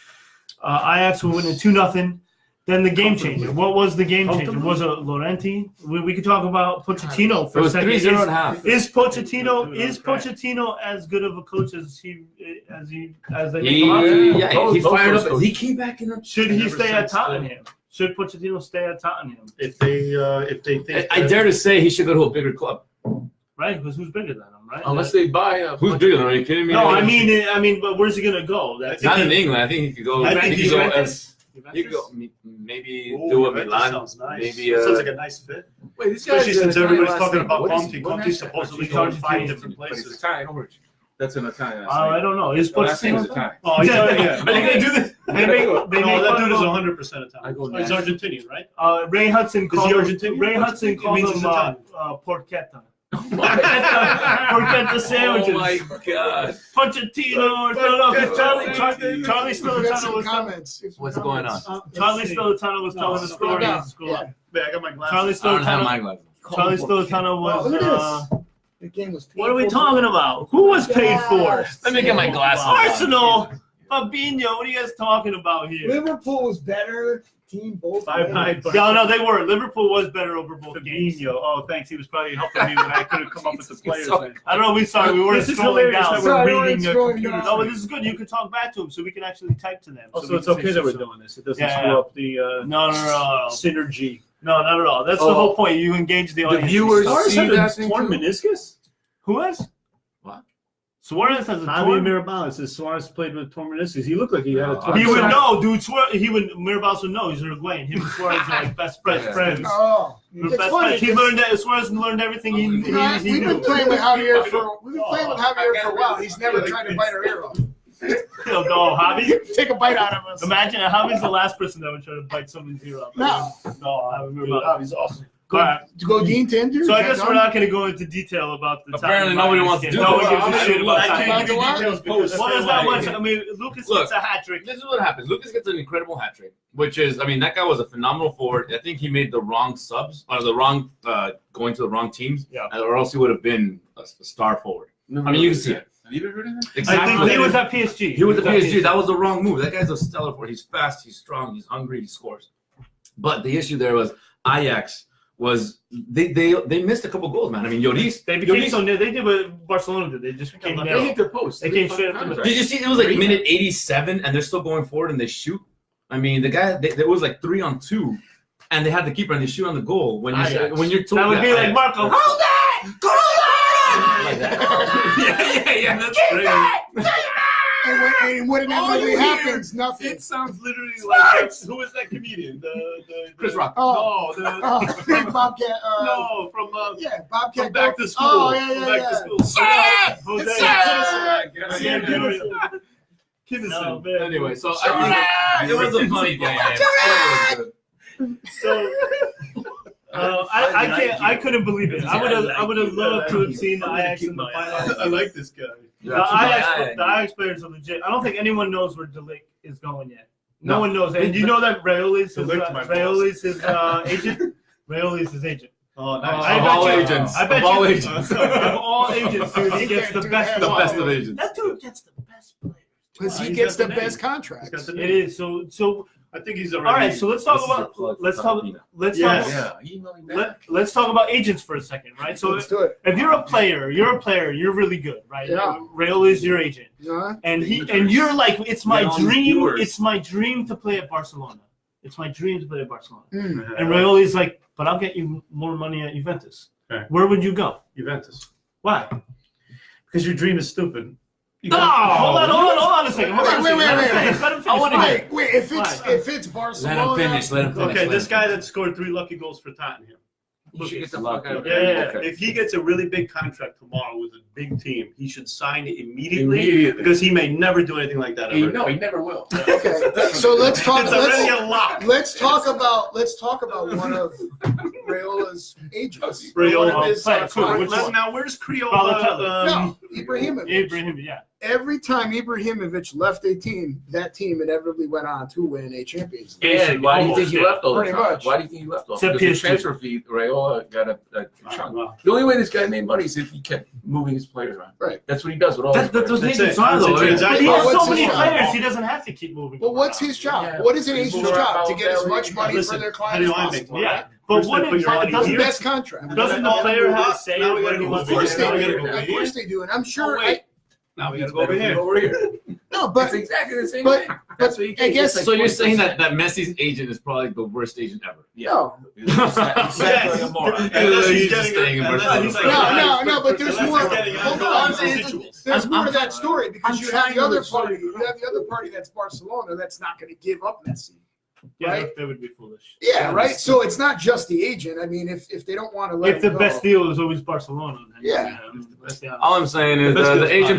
Ajax were winning 2-0. Then the game changer. What was the game changer? Was it Laurenti? We could talk about Pochettino It for a was second. 3-0 at half. Is Pochettino as good of a coach as they make He, him out to be? yeah, he Both fired those up. He came back in. Should he Ever stay at since then. Tottenham? Should Pochettino stay at Tottenham? If they think I dare to say he should go to a bigger club. Right? Because who's bigger than him, right? Unless they buy a Who's bigger than him? Are you kidding me? No, I mean, but where's he gonna go? That's not in England. I think he could go. I think he he's could go. Juventus? He could go. Maybe Ooh, do a Juventus Milan. sounds nice. Maybe Sounds like a nice fit. Wait, this Especially guy's since an everybody's Italian talking last about name. What is Conte. he? What Conte's national- supposedly he's going to 5 Argentinian, different but he's places. Italian origin. That's an Italian. I don't know. Is Last name is Pochettino? Italian. Oh, he's Yeah. yeah. Are they gonna do this? They make No, that fun dude is of- 100% I Italian. go Oh, he's nasty. Argentinian, right? Ray Hudson Is he called him. Argentinian? Ray Hudson It called means him he's Italian. porchetta. Porchetta Oh sandwiches. my God. Pochettino. No, Charlie We got Spilitano some was telling. comments. What's going on? Charlie Spilitano was telling the Scroll story. down. in school. Yeah. Man, I got my Charlie glasses. I don't have my Spilitano. glasses. Charlie Spilitano Oh, was. look at this. The game was What are we painful. talking about? Who was paid for? Let me get my glasses. Arsenal. Fabinho. What are you guys talking about here? Liverpool was better team both. Bye bye. ways. No, they were. Liverpool was better over both games. Fabinho. Oh, thanks. He was probably helping me when I couldn't come up with the players. So- man. I don't know. We weren't This is scrolling hilarious down. that Sorry, we're we reading weren't a scrolling computer. down. No, but this is good. You can talk back to them, so we can actually type to them. Oh, we so it's can okay say that we're so. doing this. It doesn't Yeah, screw yeah. up the No. synergy. No, not at all. That's the Oh. whole point. You engage the audience. viewers- Suarez See had a that thing torn too? meniscus? Who has? What? Suarez has a Javier torn. Mirabal says Suarez played with torn meniscus. He looked like he had a torn He would meniscus. know, dude. Mirabal would know. He's Uruguayan. Him and Suarez are like best friends. Oh, They're it's best funny. friends. He learned that Suarez learned everything he We've been knew. playing with Javier for a while. He's never tried to bite our ear off. No, Javi. Take a bite out of us. Imagine Javi's the last person that would try to bite someone's ear off. No. Javi Mirabal. He's awesome. All right. Godin Tinder. So I guess we're not going to go into detail about the Apparently Tottenham nobody Ajax wants to game. do No it. one gives I'm a gonna shit look about at Tottenham. About the what? Well, there's not much. I mean, Lucas Look. gets a hat trick. This is what happens. Lucas gets an incredible hat trick, which is, I mean, that guy was a phenomenal forward. I think he made the wrong subs, or the wrong, going to the wrong teams, Yeah. or else he would have been a star forward. I mean, you can see it. Have you ever heard of that? I think he was at PSG. He was at PSG. That was the wrong move. That guy's a stellar forward. He's fast, he's strong, he's hungry, he scores. But the issue there was Ajax was they missed a couple goals, man. I mean, Lloris. They became so near. They did what Barcelona did. They just became They narrow. hit their post. They came straight up to the- Did you see? It was like minute 87, and they're still going forward, and they shoot. I mean, the guy. There was like 3-on-2, and they had the keeper, and they shoot on the goal. When you're told That would be like Marco. Hold it! Go like that. yeah. That's great. And what inevitably you hear- happens, nothing. It sounds literally like who is that comedian? Chris Rock. Oh, No, Big Bobcat. no, from Yeah, Bobcat. from Back to School. Oh, yeah, From yeah, Back to yeah. School. Jose. Yeah, beautiful. Kinnison. No, man. Anyway, so I think it was a funny game. So I couldn't believe it. I would have loved to have seen the Ajax in the final. I like this guy. The Ajax players are legit. I don't think anyone knows where Delic is going yet. No one knows. And you know that Raiolis is his agent? Raiolis is his agent. Oh, I nice. Of bet all you- agents. I bet Of all you- agents. Of all agents, dude, he gets the best. The best of agents. That dude gets the best players. Because he He's gets got the the best name. contracts. He's got the It is so. I think he's All already. right, so let's talk This is your about plug let's for talk Filipino. let's Yeah. talk Yeah, email me back. let's talk about agents for a second, right? So Let's do it. if you're a player, you're really good, right? Yeah. Rail is your agent, Uh-huh. and you're like, it's my Get all these dream. viewers. It's my dream to play at Barcelona. It's my dream to play at Barcelona. Mm. And Rail is like, but I'll get you more money at Juventus. Okay. Where would you go? Juventus. Why? Because your dream is stupid. No, hold on a second. Hold on a second. Wait. Let him finish. I wanna Why? Wait, if it's Barcelona. Let him finish. Okay, this guy that scored 3 lucky goals for Tottenham. You should get the fuck out of Yeah, here. yeah. If he gets a really big contract tomorrow with a big team, he should sign it immediately because he may never do anything like that ever. No, he never will. Okay, so let's talk. It's already a lock. Let's talk about one of Rayola's agents. Raiola. One of his, Right, cool. contracts. Which one? Now, where's Criolla? Balotelli. No, Ibrahimovic. Ibrahim, yeah. Every time Ibrahimovic left a team, that team inevitably went on to win a Champions League. And why do you think he Almost, left all the Pretty time? much. Why do you think he left all? Except Because the PSG. transfer fee, Raiola got a chunk. Wow. The only way this guy made money is if he kept moving his players around. Right. That's what he does with all his That's players. what That's agents it. are, though. That's it. But he Well, has what's so many his job? players, he doesn't have to keep moving. But what's around. his job? Yeah. What is an agent's Sure, job? To about get as that, much money listen, for their how client do as I make possible. money? Yeah, First but they what put your money doesn't here. Best contract. doesn't the player have to say Now we where gotta he go wants over to Of here. course go? they Now we do. gotta go Of here. course they do. And I'm sure. wait. Now we got It's to go over better here. over here. No, but It's exactly the same but- thing. That's what you I guess- So you're saying that Messi's agent is probably the worst agent ever? no. He's exactly a moron. And unless He's he's just getting staying in unless Barcelona. he's like- No, but there's unless more. he's getting Hold out on. of residuals. There's more I'm to that story because I'm you have trying the other to party. You have the other party that's Barcelona that's not going to give up Messi. Yeah, Right? that would be foolish. Yeah, right. So it's not just the agent. I mean, if they don't want to let If the him best go, deal is always Barcelona, then Yeah. Let's be honest. All I'm saying is Let's the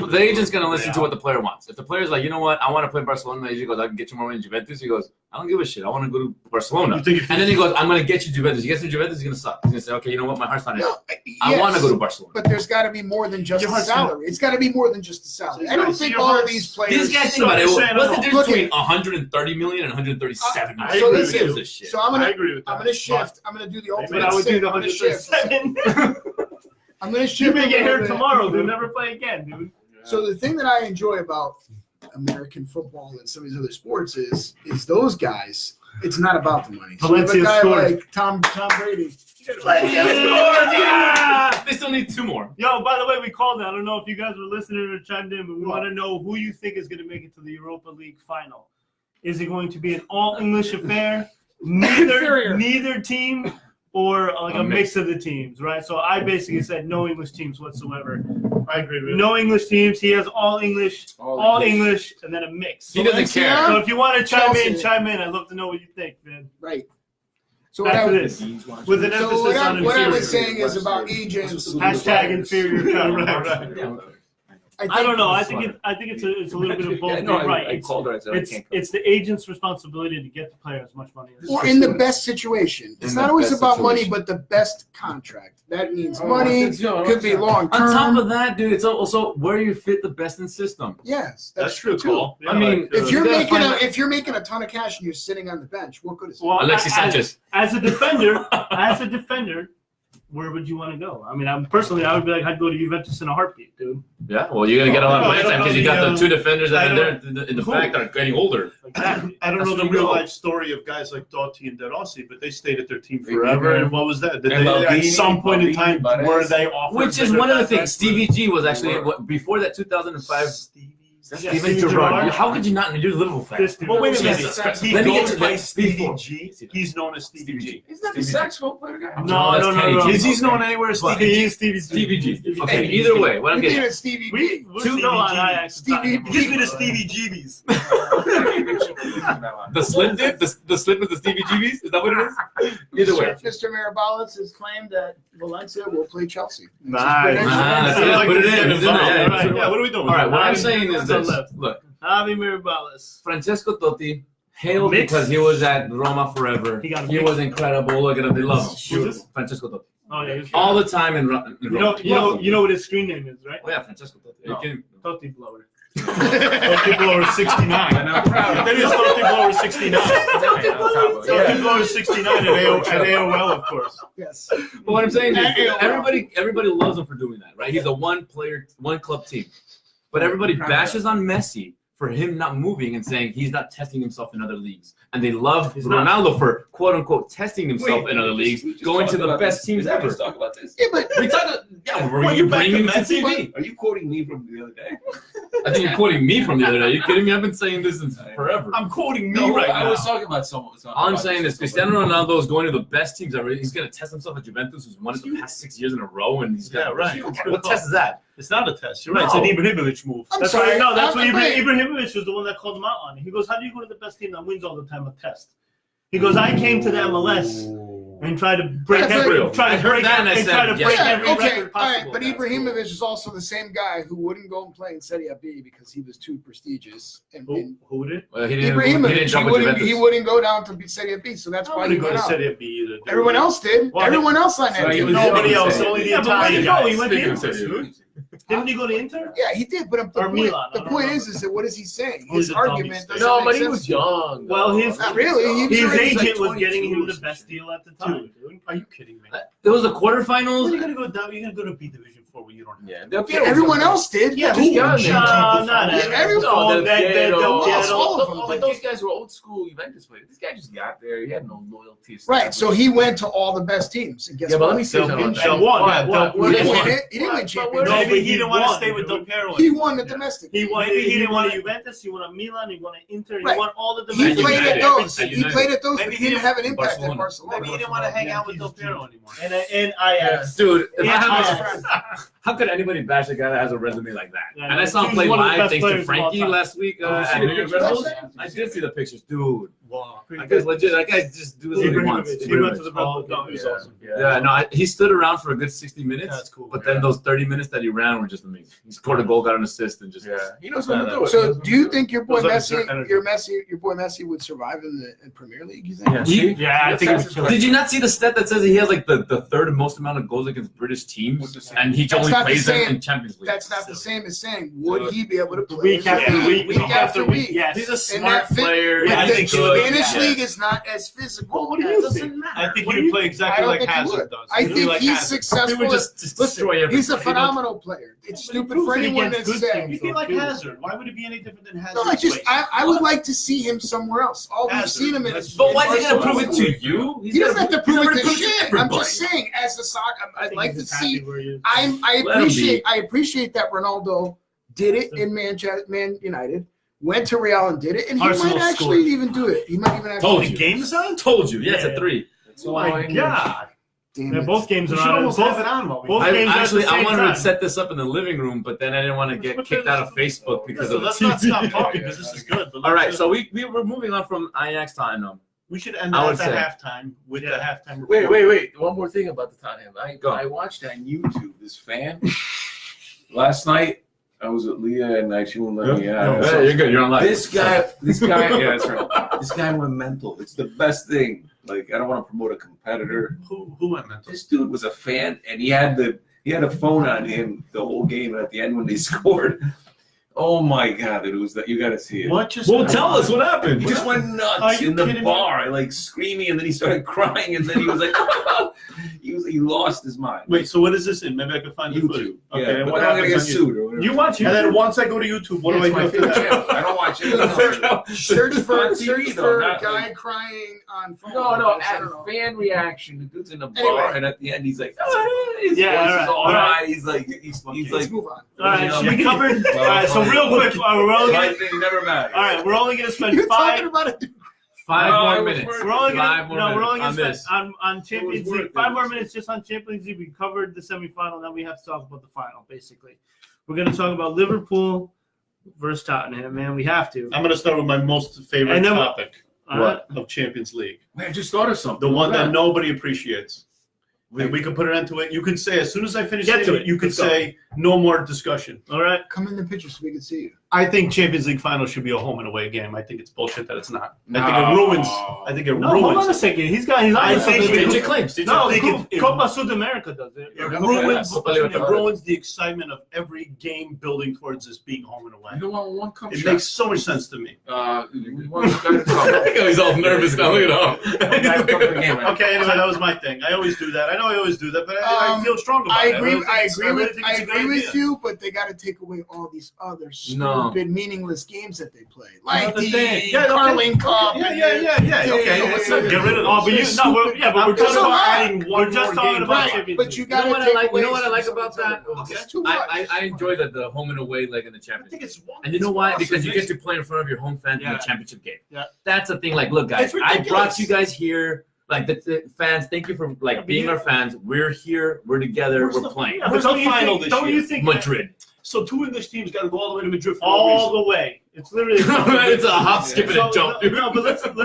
go agent's gonna listen to what the player wants. If the player's like, you know what, I want to play Barcelona, the agent goes, I can get you more money in Juventus. He goes, I don't give a shit. I want to go to Barcelona. You think if And then he goes, I'm gonna get you Juventus. He gets to Juventus, he's gonna suck. He's gonna say, okay, you know what, my heart's not in it. No, I want to yes, go to Barcelona. But there's got to be more than just Your the heart's salary. It's got to be more than just the salary. So I don't your think heart's- all of these players. These guys think about it. So you're saying, What's the no, difference look between 130 million and 137 I million? So agree listen, with Gives you. a shit. So I'm I gonna agree with that. I'm gonna shift. I'm gonna do the ultimate. But I would do sin. the I'm gonna shift. 137. I'm gonna You shift. may a get little hurt bit. tomorrow. They'll never play again, dude. So the thing that I enjoy about American football and some of these other sports is those guys. It's not about the money. So Valencia a guy scored. like Tom Brady. Yeah! They still need 2 more. Yo, by the way, we called it. I don't know if you guys were listening or chimed in, but we want to know who you think is going to make it to the Europa League final. Is it going to be an all-English affair? Neither team, or like a mix of the teams, right? So I basically said no English teams whatsoever. I agree with you. No English teams. He has all English, and then a mix. He doesn't Valencia? care. So if you want to Chelsea. chime in. I'd love to know what you think, man. Right. So Back to what I, this. With an emphasis so on what I inferior. was saying is about agents. Hashtag inferior. Right. I don't know. I think it's a little bit of both. You're right. It's the agent's responsibility to get the player as much money as Or in the best situation. It's In not the always best about money, situation. but the best contract. That means money. Could be long On top term. of that, dude, it's also where you fit the best in system. Yes, That's that's true, true. Cole. I mean, If you're You gotta making find if you're making a ton of cash and you're sitting on the bench, what good is it? well, Alexis Sanchez. As a defender, where would you want to go? I mean, I would be like, I'd go to Juventus in a heartbeat, dude. Yeah, well, you're gonna get a lot of No, playing I don't time because know you got the, the 2 defenders that I are there in the Who? back that are getting older. Exactly. I don't That's know where the you real go. life story of guys like Dotti and Derossi, but they stayed at their team They forever. did. And what was that? Did And they, Maldini, at some point in time, Maldini, were they offered? Which is bigger one of the contracts? things. Stevie G was actually before that 2005. Stevie Steven Gerrard. Gerrard. How could you not? You're a Liverpool fan. Well, wait a minute. Jesus Christ. He Let me goes get to by that Stevie before. G. He's known as Stevie G. He's not the saxophone player guy. No, that's Kenny G. Is he known anywhere as Stevie G? Stevie G. Okay, either way, what I'm You getting need at. a Stevie We B. still on Ajax. Stevie B. Give me the Stevie G's. The slip dip? The slip of the Stevie GBs? Is that what it is? Either way. Mr. Mirabalis has claimed that Valencia will play Chelsea. Nice. That's it. Put it in. It's in there. Yeah, Yeah, what are we doing? All right, what I'm Javi saying is this. left. Look, Javi Mirabalis. Francesco Totti hailed Mix. because he was at Roma forever. He got a He mix. was incredible. Look at him. They love him. Who's this? Francesco Totti. Oh yeah, he's All the time in Roma. you know what his screen name is, right? Oh, yeah, Francesco Totti. Are you No. kidding? Totti Blower. Totti Blower 69. That is Totti Blower 69. Totti Blower 69 at AOL, of course. Yes. But what I'm saying is Yeah. everybody loves him for doing that, right? He's a one club team. But everybody bashes on Messi for him not moving and saying he's not testing himself in other leagues. And they love He's not. Ronaldo for quote unquote testing himself in other leagues, going to the best teams ever. Let's talk about this. Yeah, but We talk yeah, were Well, you you back bringing to to Messi? TV? Are you quoting me from the other day? I think you're quoting me from the other day. Are you kidding me? I've been saying this since forever. I'm quoting me No, right I now. was talking about someone. All I'm saying is Cristiano Ronaldo is going to the best teams ever. He's going to test himself at Juventus, who's won it the past 6 years in a row, and he's got Yeah, right. What test is that? It's not a test. You're right. It's an No. Ibrahimovic move. I'm That's sorry. right. No, that's what wait. Ibrahimovic was the one that called him out on it. He goes, "How do you go to the best team that wins all the time? A test." He goes, "I came to the MLS and tried to break That's every, real. try I to heard break, that and I and said, try to yes. break Yeah, every okay, record all right, possible." but That's Ibrahimovic is also the same guy who wouldn't go and play in Serie B because he was too prestigious. And Who did? Well, he didn't Ibrahimovic, jump with Juventus. he wouldn't go down to Serie B, so that's I why he wouldn't go went to out. Serie B either. dude. Everyone else did. Well, Everyone else on that So he team. was- Nobody Yeah, else. but Only the Yeah, but where did Italian he go? He guys. went to Speaking of Inter, Serie dude. Didn't he go to Inter? Yeah, he did, but Or Milan, I the don't point know. is that what is he saying? Who's His the dummy argument stick? doesn't No, make but he sense. was young. Well, his- Not really. His He's agent was 22 getting him or the something. best deal at the time, dude. Are you kidding me? It was the Well, quarterfinals. you're gonna go down. You're gonna go to B Division 4 when you don't have. Yeah, Everyone else did. Yeah, Who? who? No, not Yeah, everyone- Oh, Del Piero. all of them. But those guys were old school Juventus players. This guy just got there. He had no loyalty. Right, so he went to all the best teams. And guess Yeah, but what? let me say something about that. And won. Yeah, Won. He Del- didn't won. win it. He didn't win No, championships. but Maybe he he didn't want to won, stay with dude. Del Piero. He won the domestic. He won. Maybe he He didn't won wanna- at Juventus. He won at Milan. He won at Inter. He Right. won all the He domestic. played at United. those. At He United. played at those, but Maybe he didn't have an impact Barcelona. at Barcelona. Maybe he didn't want to hang out with Del Piero anymore. And Ajax. Dude, if I Yeah, have yeah. how could anybody bash a guy that has a resume like that? Yeah, And I no, saw him he's play one of the live best thanks to players of all Frankie time. last week Oh, at shit, New did York you Red watch Bulls. that? I did see the pictures, dude. Wow. That guy's legit. That guy just do what he wants. He went to the Red Bull No, game. he was Yeah. awesome. Yeah, no, he stood around for a good 60 minutes. That's cool. But then those 30 minutes that he ran were just amazing. He scored a goal, got an assist, and just Yeah, he knows what to do. So, do you think your boy Those are Messi, certain energy. your boy Messi would survive in the Premier League? You think? Yeah, He- see? Yeah, I think it That's was Did you not see the stat that says he has like the third most amount of goals against British With teams, the same- and he That's only not the plays them same. in Champions League? That's not the same as saying would he be able to play week after in the week, league, week after week. Yes. He's a And smart that fit- player. But Yeah, I the think so. Spanish Yeah. league is not as physical. Well, what do as- you doesn't think? matter. I think What he do would you- play I exactly don't like think he Hazard would. does. I He'd be think like he's Hazard. He successful. would just Listen, destroy everything. he's a But he don't- phenomenal player. It's But he stupid proves for it anyone against to good say. teams. He'd be like Hazard. Why would it be any different than Hazard? No, I would like to see him somewhere else. All we've Hazard. seen him in. That's- But why is he gonna Barcelona. prove it to you? He doesn't have to prove it to shit. I'm everybody. just saying, as a soccer, I I'd think like he's to just happy see. where he is. I Let him be. appreciate that Ronaldo did it in Man United, went to Real and did it, and he Arsenal might actually scored. even do it. He might even Told actually. you. Game is on? Told you. Yeah, it's Yeah. a 3. Oh my God. Damn Yeah, it. both games We are should on. almost Both, have it on while we both I games are at the same wanted time. to set this up in the living room, but then I didn't want to get kicked out of Facebook because So of the let's not TV. stop talking because this is good. But All right, let's so we were moving on from Ajax Tottenham. we should end I at would the say. halftime with the halftime report. Wait. One more thing about the Tottenham. Go. I watched on YouTube this fan last night. I was with Leah and she wouldn't let me out. Yeah, you're good. You're on live. This guy, yeah, that's right. This guy went mental. It's the best thing. Like, I don't want to promote a competitor. Who went mental? This dude was a fan, and he had a phone on him the whole game. And at the end, when they scored, oh my God, it was that you got to see it. What just? Well, tell us what happened. He just went Are nuts you in the kidding me? bar, like screaming, and then he started crying, and then he was like, he lost his mind. Wait, so what is this in? Maybe I can find the footage. YouTube. Okay, Yeah, and but what then I'm gonna happens get on YouTube? sued or whatever. You watch And then once I go to YouTube, what do I It's my do? favorite channel. I don't watch it. Search for On TV, though, a not guy like- crying on phone. No, I at don't know. fan reaction. The dude's in the bar, Anyway. and at the end, he's like, his Yeah, voice is all right. high. He's like, he's Let's like, move on. All right, so we Yeah. covered. All right, so real quick, we're only my gonna. thing never matters. All right, we're only gonna spend You're five. talking about it. 5 Oh, I more was minutes. worried. We're only Five gonna more no, we're minutes only gonna on spend this. on Champions worth League. it. 5 more minutes just on Champions League. We covered the semifinal. Now we have to talk about the final. Basically, we're gonna talk about Liverpool versus Tottenham. Man, we have to. I'm going to start with my most favorite And then- topic All right. of Champions League. Man, I just thought of something. The one that Yeah. nobody appreciates. And we can put it into it. You could say, as soon as I finish Get to saying it. you could Let's go. say, no more discussion. All right. Come in the picture so we can see you. I think Champions League final should be a home and away game. I think it's bullshit that it's not. I think No. it ruins. I think it No, hold on a ruins. second. He's got. I He's think on it- the claims. No, I think it- Copa Sud America does it. It Yeah, ruins, Copa Libertadores. it ruins the excitement of every game building towards this being home and away. You know what? One come It shot. makes so much sense to me. We want to come. He's all nervous now. Look at him. Okay, anyway, that was my thing. I always do that. I know I always do that, but I feel strong about I it. agree. really I think agree it's a good with idea. you, but they got to take away all these other No. stupid, meaningless games that they play, like Another the thing. Yeah, okay. Carling Cup. Yeah, and yeah, the- yeah, yeah. Okay, yeah, let's yeah, not get rid of Oh, those. but you no, we're, yeah, but we're There's talking a about lot. adding We're one just more talking game about to Right, Champions but League. you You got know to what I take like? away. You know what I like some about that? other- It's Okay. too much. I enjoy the home and away leg in the I Champions think League. it's wonderful. And you know why? Because you get to play in front of your home fans in Yeah. the championship game. Yeah. That's the thing. Like, look, guys, It's I ridiculous. brought you guys here. Like the fans, thank you for like being our fans. We're here. We're together. Where's We're the- playing. Yeah, Where's but the final this don't year? you think Madrid. So 2 English teams got to go all the way to Madrid for no all reason. the way? It's literally. It's a hop, skip, and a jump, dude. No, but let's talk.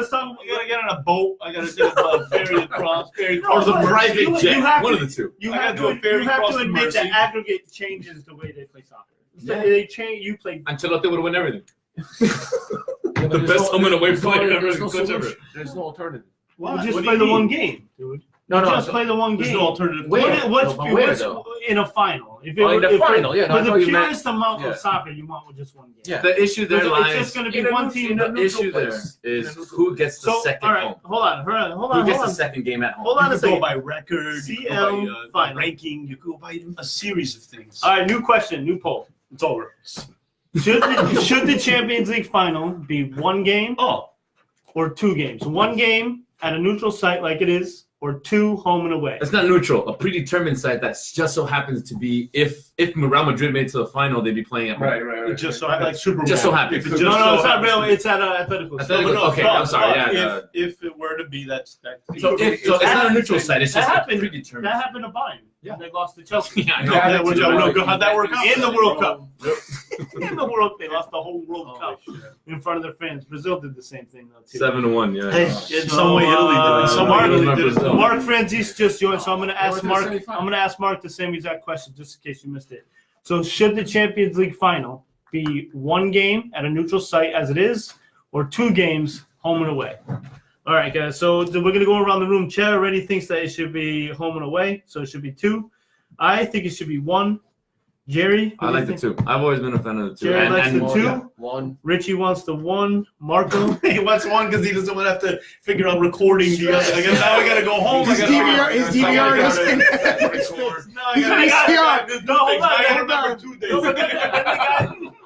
I gotta get on a boat. I gotta take a ferry across. Ferry No, Or across the but private you jet. have One to- of the two. You I have gotta do to. a ferry You have across to the admit Mersey. that aggregate changes the way they play soccer. So Yeah. they change. You play. Ancelotti would have won everything. Yeah, The best home and away there's no- player ever. There's no coach ever. solution. There's no alternative. You just What do play you the mean? one game, dude. No, You no. just play the one There's game. no alternative. Wait. What's No, but where, what's though? in a final? If Oh, in the if final, yeah, no, I but the thought you meant- purest amount yeah. of soccer you want with just one game. Yeah. The issue there It's lies. just going to be in a one neutral- team. in a The issue there place. is In a who gets the So, second all right, home. hold on. Who gets the second game at home? Hold on a You could second. go by record, you could go CL by final. ranking, you could go by a series of things. All right, new question, new poll. It's over. Should the Champions League final be one game Oh, or 2 games? One game at a neutral site like it is, or 2 home and away? It's not neutral. A predetermined site that just so happens to be if Real Madrid made it to the final, they'd be playing at home. Right. it just so like Super Bowl. Just so happens. If it No, just No, so it's not happens real. to- It's at Atletico. Atletico. So, No, Okay, I'm sorry, yeah, If it were to be that. So it's not a neutral site. It's That just happened. predetermined. that happened to Bayern. Yeah. They lost to Chelsea. Yeah, I No, know. how'd that work out? In the World Cup. in the World. They lost the whole World Cup in front of their fans. Brazil did the same thing though too. 7-1, yeah. In some way, Italy did it. Some way, Italy did it. Mark Franzese just joined, so I'm going to ask Mark. I'm going to ask Mark the same exact question, just in case you missed it. So, should the Champions League final be one game at a neutral site as it is, or 2 games home and away? All right, guys. So we're going to go around the room. Chair already thinks that it should be home and away, so it should be 2. I think it should be 1. Jerry? I like the 2. I've always been a fan of the 2. Jerry likes the 2. Yeah. 1. Richie wants the 1. Marco? He wants 1 because he doesn't want to have to figure out recording the other. I guess now I got to go home. His DVR doesn't. No, hold on.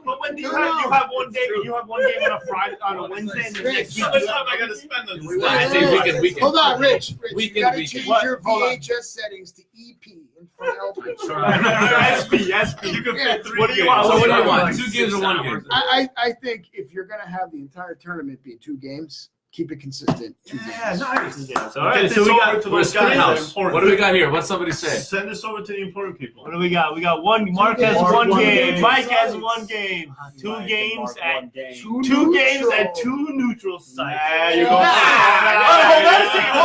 But when you have one game, on a Friday, on a Wednesday, and the next week. How much time I got to spend on this? I say weekend. Hold on, Rich. You got to Weekend. change What? your Hold on. VHS settings to EP in final. SP. You can Yeah. fit 3 What do you games. want? So what do you Like want? 2 games or 1 game? I think if you're going to have the entire tournament be 2 games, keep it consistent. 2 games. Nice. All right, so we got. We're spinning house. What do we got here? What's somebody say? Send this over to the important people. What do we got? We got 1. Mark has games. 1 One game. game. Mike has 1 game. 2 games at 2 games at 2 neutral sites. You go. Hold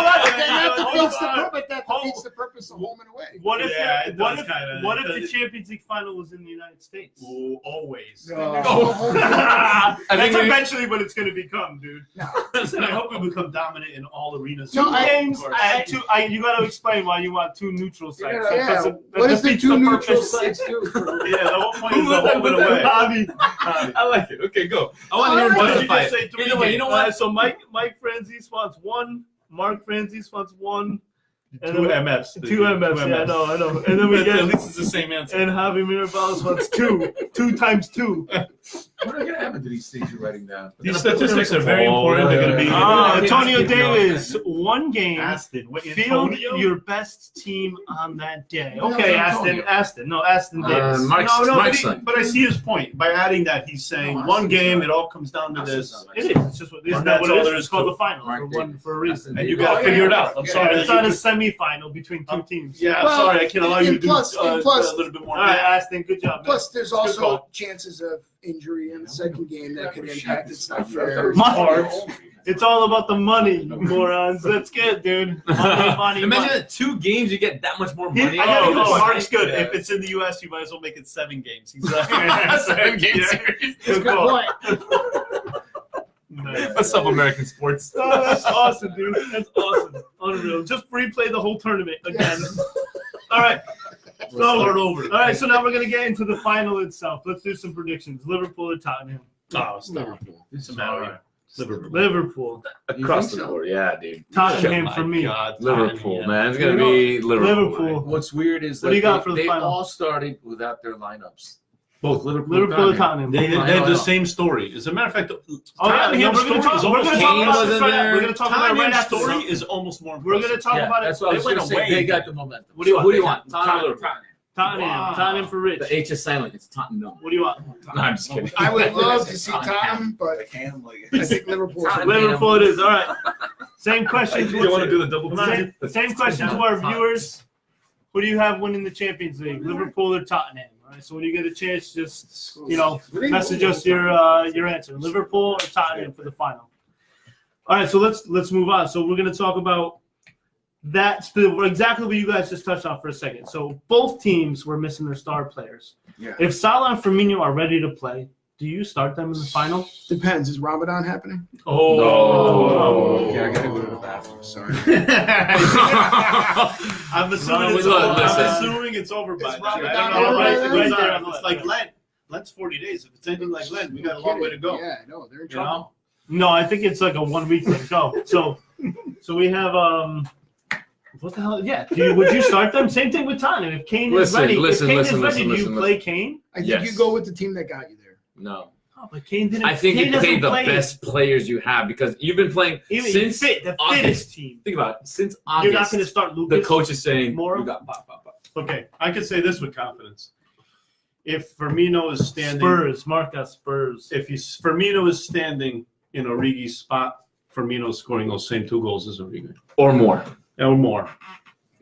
on. That defeats the purpose of home and away. What if Yeah, it what does if kinda- what if the Champions League final was in the United States? Always. That's think we- eventually what it's going to become, dude. And I hope we become dominant in all arenas. No, 2 I- games at 2. You got to explain why you want 2 neutral sites. Yeah. Because it What is the defeats 2 neutral purpose. sites do? Yeah, the whole point is the home and away. Bobby. I like it. Okay, go. I want to hear Why him don't you justify just say it. 3 Either way, you know games? what? So Mike Franzese wants 1. Mark Franzese wants 1. 2 MFs. 2 MFs. Yeah, I know. And then we At get. least it's the same answer. And Javi Mirabales wants 2. 2 times 2. What are going to happen to these things you're writing down? These statistics are very important. They're going to be. Antonio Davis, 1 game. Aston. Wait, Field Antonio? your best team on that day. No, Okay, Antonio. Aston. No, Aston Davis. Mark's But son. I see his point. By adding that, he's saying 1 game, it all comes down to this. It is. It's just what Isn't isn't that that what all it is? there is It's called to the final for a reason. And you got to figure it out. I'm sorry. It's not a semifinal between 2 teams. Yeah, I'm Well, sorry. I can't allow you to do plus- a little bit more. All right, Aston, good job. Man. Plus, there's Good also call. chances of injury in the second game that could impact. It's not fair. It's all about the money, morons. That's good, dude. Money. Imagine that 2 games, you get that much more money. I gotta go. Mark's good. Yeah. If it's in the U.S., you might as well make it 7 games. He's 7 game series. Good Good call. point. What's up, American sports? Oh, that's awesome, dude. That's awesome. Unreal. Just replay the whole tournament again. All right. Start over. All right, so now we're going to get into the final itself. Let's do some predictions. Liverpool or Tottenham? Oh, stop. It's a matter. Liverpool. Across the board, yeah, dude. Tottenham Oh for me. Liverpool, man. It's going to be Liverpool. Liverpool. What's weird is that What do you got for the they final? all started without their lineups. Both Liverpool, Liverpool or Tottenham? They I had know. the same story. As a matter of fact, Oh, yeah, Tottenham's we're going to story is talk almost about Kane this wasn't right there. now. We're going to talk about it right Tottenham's after story this. is almost more We're impressive. going to talk about it. That's what I was They going to went say. away. They got the momentum. What do you want? Who do you want? Tottenham. Tottenham. Wow. Tottenham for Rich. The H is silent. It's Tottenham. What do you want? No, I'm just kidding. I would love to see Tottenham, but I can, like, I think Liverpool. Liverpool it is. All right. Same question. You want to do the double Same question to our viewers. Who do you have winning the Champions League, Liverpool or Tottenham? All right, so when you get a chance, just message us your answer, Liverpool or Tottenham for the final. All right, so let's move on. So we're going to talk about that exactly what you guys just touched on for a second. So both teams were missing their star players. Yeah. If Salah and Firmino are ready to play, do you start them in the final? Depends. Is Ramadan happening? Oh. Okay, I got to go to the bathroom. Sorry. I'm assuming it's Look, over. listen. I'm assuming it's over by It's now. I don't Ramadan know how right long there it goes on on. the It's left. like Lent. Lent's 40 days. If it's anything like Lent, we got a long way to go. Yeah, no, they're in You know? trouble. No, I think it's like a 1 week thing. Go. So we have what the hell? Yeah. Would you start them? Same thing with Tottenham. If Kane is ready, do you play Kane? I think Yes. you go with the team that got you there. No. Oh, but Kane didn't. I think Kane you doesn't play the best players you have because you've been playing Even since the August. fittest team. Think about it. Since You're not August, going to start Lucas. the coach is saying, Moura? you got pop, pop, pop. Okay, I could say this with confidence. If Firmino is standing, Spurs. Mark got Spurs. if Firmino is standing in Origi's spot, Firmino's scoring those same 2 goals as Origi Or more. or more.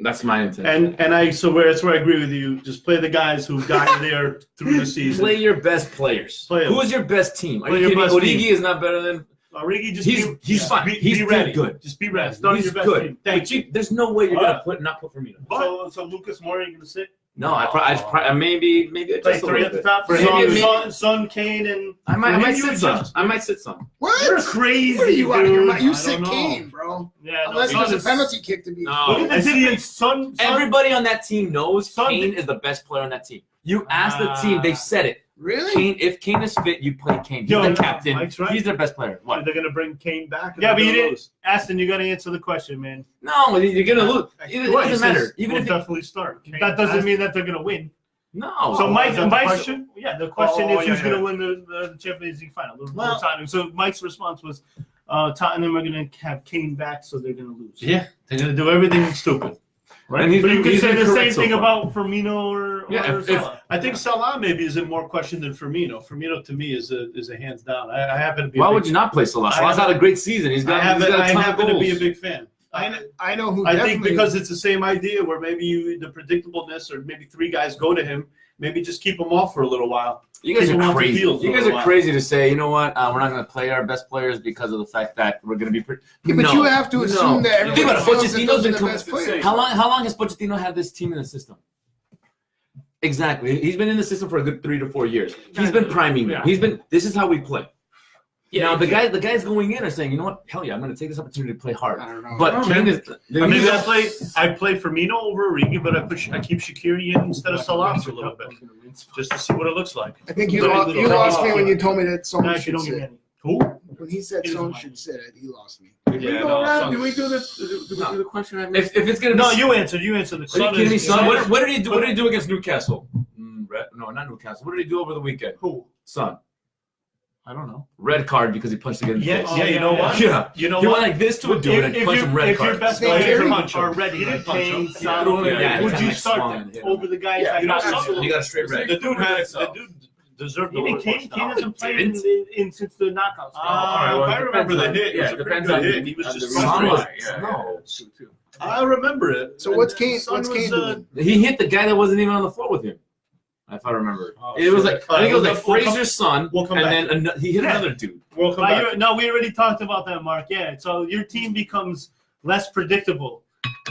That's my intention. And so that's where I agree with you. Just play the guys who got you there through the season. Play your best players. Who is your best team? Are you kidding me? Origi is not better than. Origi, he's fine. He's ready. Good. Just be ready. Start He's your best good. team. Thank you. There's no way you're gonna not put Firmino. So Lucas Moura, you gonna sit? No, I maybe Play three at the top for Son, Kane, and I might sit some. I might sit some. What? You're crazy, What are you out of your mind? You I sit don't know. Kane, bro. Yeah, Unless there's a penalty kick to be. No. Look at the team. Son. Everybody on that team knows Son- Kane is the best player on that team. You ask the team, they've said it. Really? If Kane is fit, you play Kane. He's Yo, the captain. Mike's right. He's their best player. What? They're gonna bring Kane back. Yeah, but you didn't. lose. Aston, you got to answer the question, man. No, you're gonna lose. It What? doesn't matter. Even We'll if definitely start. That doesn't mean that they're going to win. no. So is that the Mike's question? yeah, the question Oh, is yeah, who's going yeah. to win the Champions League final? Liverpool Well- or Tottenham. So Mike's response was Tottenham are going to have Kane back, so they're going to lose. Yeah, they're gonna do everything stupid. Right? And he's But you been- could he's say been the same correct so thing far. about Firmino or Yeah, if- Salah. I think Salah maybe is in more question than Firmino. Firmino to me is a hands down. I happen to be. Why would you not play Salah? Salah's had a great season. He's got. I he's got a ton of happen to be a goals. big fan. I know who. I think definitely- because it's the same idea where maybe the predictableness or maybe three guys go to him. Maybe just keep him off for a little while. You guys People are want the crazy. field for You a guys while. are crazy to say, you know what? We're not going to play our best players because of the fact that we're going to be. Yeah, but you have to assume that everybody Think about it. feels that Pochettino's those are been the coming. best players. How long has Pochettino had this team in the system? Exactly. He's been in the system for a good 3 to 4 years. He's been priming them. This is how we play. Now the guys going in are saying, you know what? Hell yeah, I'm going to take this opportunity to play hard. I don't know. But Kane is. Maybe I play Firmino over Origi, but I keep Shaqiri in instead of Salah for a little bit, just to see what it looks like. I think you lost me when you told me that Son Actually, should don't give me sit. any. Who? When he said He doesn't Son mind. should sit, he lost me. Yeah, Did we do the question? If it's going to be. No, you answered. You answered the Are you question. kidding me, son? What did he do? What did he do against Newcastle? No, not Newcastle. What did he do over the weekend? Who? Son. I don't know. Red card because he punched again in the Yes, face. yeah, you know what? Yeah. You know He what? went like this to a dude and punched him red If your card. best They did players punch him. are ready, He did punch him. Kane, Yeah, Salah, yeah, would yeah, you like start swung them and hit over the guys Yeah, that you know, got absolutely. He got a straight red. The dude deserved the Even Lord Kane first. hasn't played in since the knockouts. If I remember the hit, it was a pretty good hit. He was just Son was, frustrated. no. I remember it. So what's And Kane? Son What's Kane was, doing? He hit the guy that wasn't even on the floor with him. If I remember. Oh, It was shit. like I think it was like We'll come- Frazier's son, we'll come and back then he hit another dude. We'll come back. No, we already talked about that, Mark. Yeah, so your team becomes less predictable.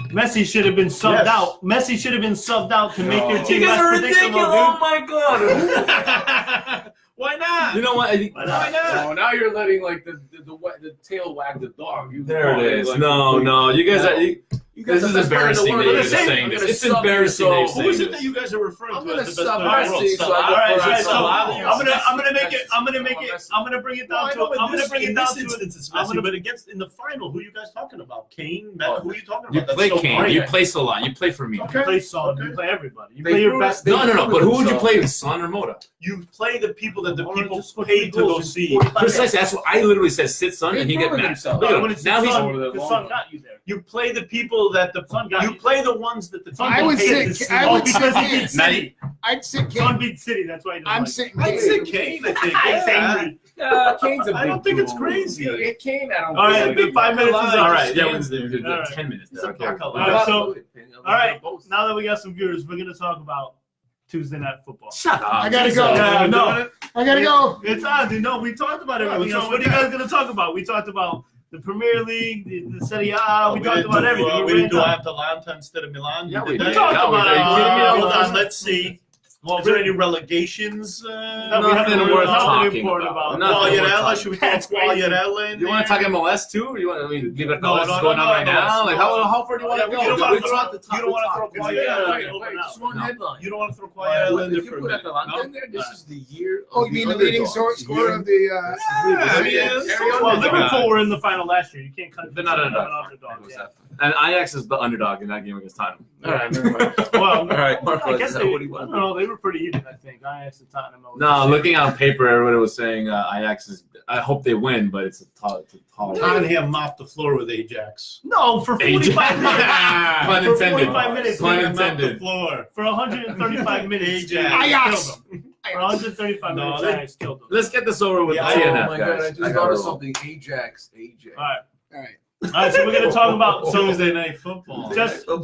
Messi should have been subbed Yes. out. Messi should have been subbed out to make your You team guys less are predictable, ridiculous! Oh my god! Why not? You know what? Why not? Oh, now you're letting like the tail wag the dog. There it is. No, you guys are. This is embarrassing that you're saying this. It's embarrassing that you're Who is saying it that this. you guys are referring I'm to gonna as the best sub player in the world? Messi, so Salah? I go All right, for guys, so Salah. I'm gonna bring it down to. I'm gonna bring it down to. instance it's I'm Messi, gonna- but against in the final, who are you guys talking about? Kane? Oh, Who are you talking about? You That's play so Kane. great. You play Salah. You play for me. You play Son. You play everybody. You They play your threw best. it- No. But who would you play, Son or Mota? You play the people that the Already people just scored paid to 3 go goals in see. 45 Precisely. That's what I literally said. Sit Son, and he get proven mad. himself. Look at When him. it's Now he's. Son, the Son got you there. You play the people that the Son got you you. play the ones that the people I would paid to say- see. I Oh, would because say he Kane. beat City. I'd sit Son Kane. beat City. That's why he doesn't I'm like sitting I'd Kane. say Kane. I think. He's angry. Kane's a I big don't think it's dude. crazy. Yeah, Kane, I don't All right, think big 5 minutes is All all right, right. yeah, All right. 10 minutes. It's a Okay. buckle. All right, so- All All right, now that we got some viewers, we're gonna talk about Tuesday Night Football. Shut up. I gotta go. Yeah, no, I gotta go. it's on, dude. No, we talked about Yeah, everything so else. What are you guys gonna talk about? We talked about the Premier League, the Serie A. We talked didn't about do, everything. We didn't do Atalanta instead of Milan. Yeah, You we did did. that? talked about it. Hold on, let's see. Well, Is there any relegations? No, we Nothing haven't- worth nothing talking important about. about. Nothing worth Quagliarella? talking. Should we talk That's crazy. Quagliarella? in You want to there? talk MLS too? Or you want to leave it No, going on right now? Like how far do you want to Yeah, go? you don't We wanna throw- talked the top. you don't wanna throw Quagliarella. Just one headline. You don't want to throw Quagliarella in there If for you a put minute. Atalanta in there, this is the year. Oh, of you mean the leading underdogs. scorer of the? Yeah, I mean, it's Well, so Liverpool were in the final last year. You can't cut. They're not underdogs. Yeah. And Ajax is the underdog in that game against Tottenham. All right, never mind. Well, All right, Marco, I guess is they, that what do you want? no, they were pretty even. I think Ajax and Tottenham. No, looking on paper, everybody was saying Ajax is. I hope they win, but it's a tall. Tottenham mopped the floor with Ajax. No, for 45 minutes. Pun For intended. 45 minutes. Pun Tottenham mopped the intended. floor. For 135 minutes, Ajax. Ajax. killed them. For 135 No, minutes, they- Ajax killed them. Let's get this over with Yeah, the Oh TNF, my guys. god, I just gotta thought of roll. something. Ajax. All right. All right. All right, so we're gonna talk about Tuesday night football. just to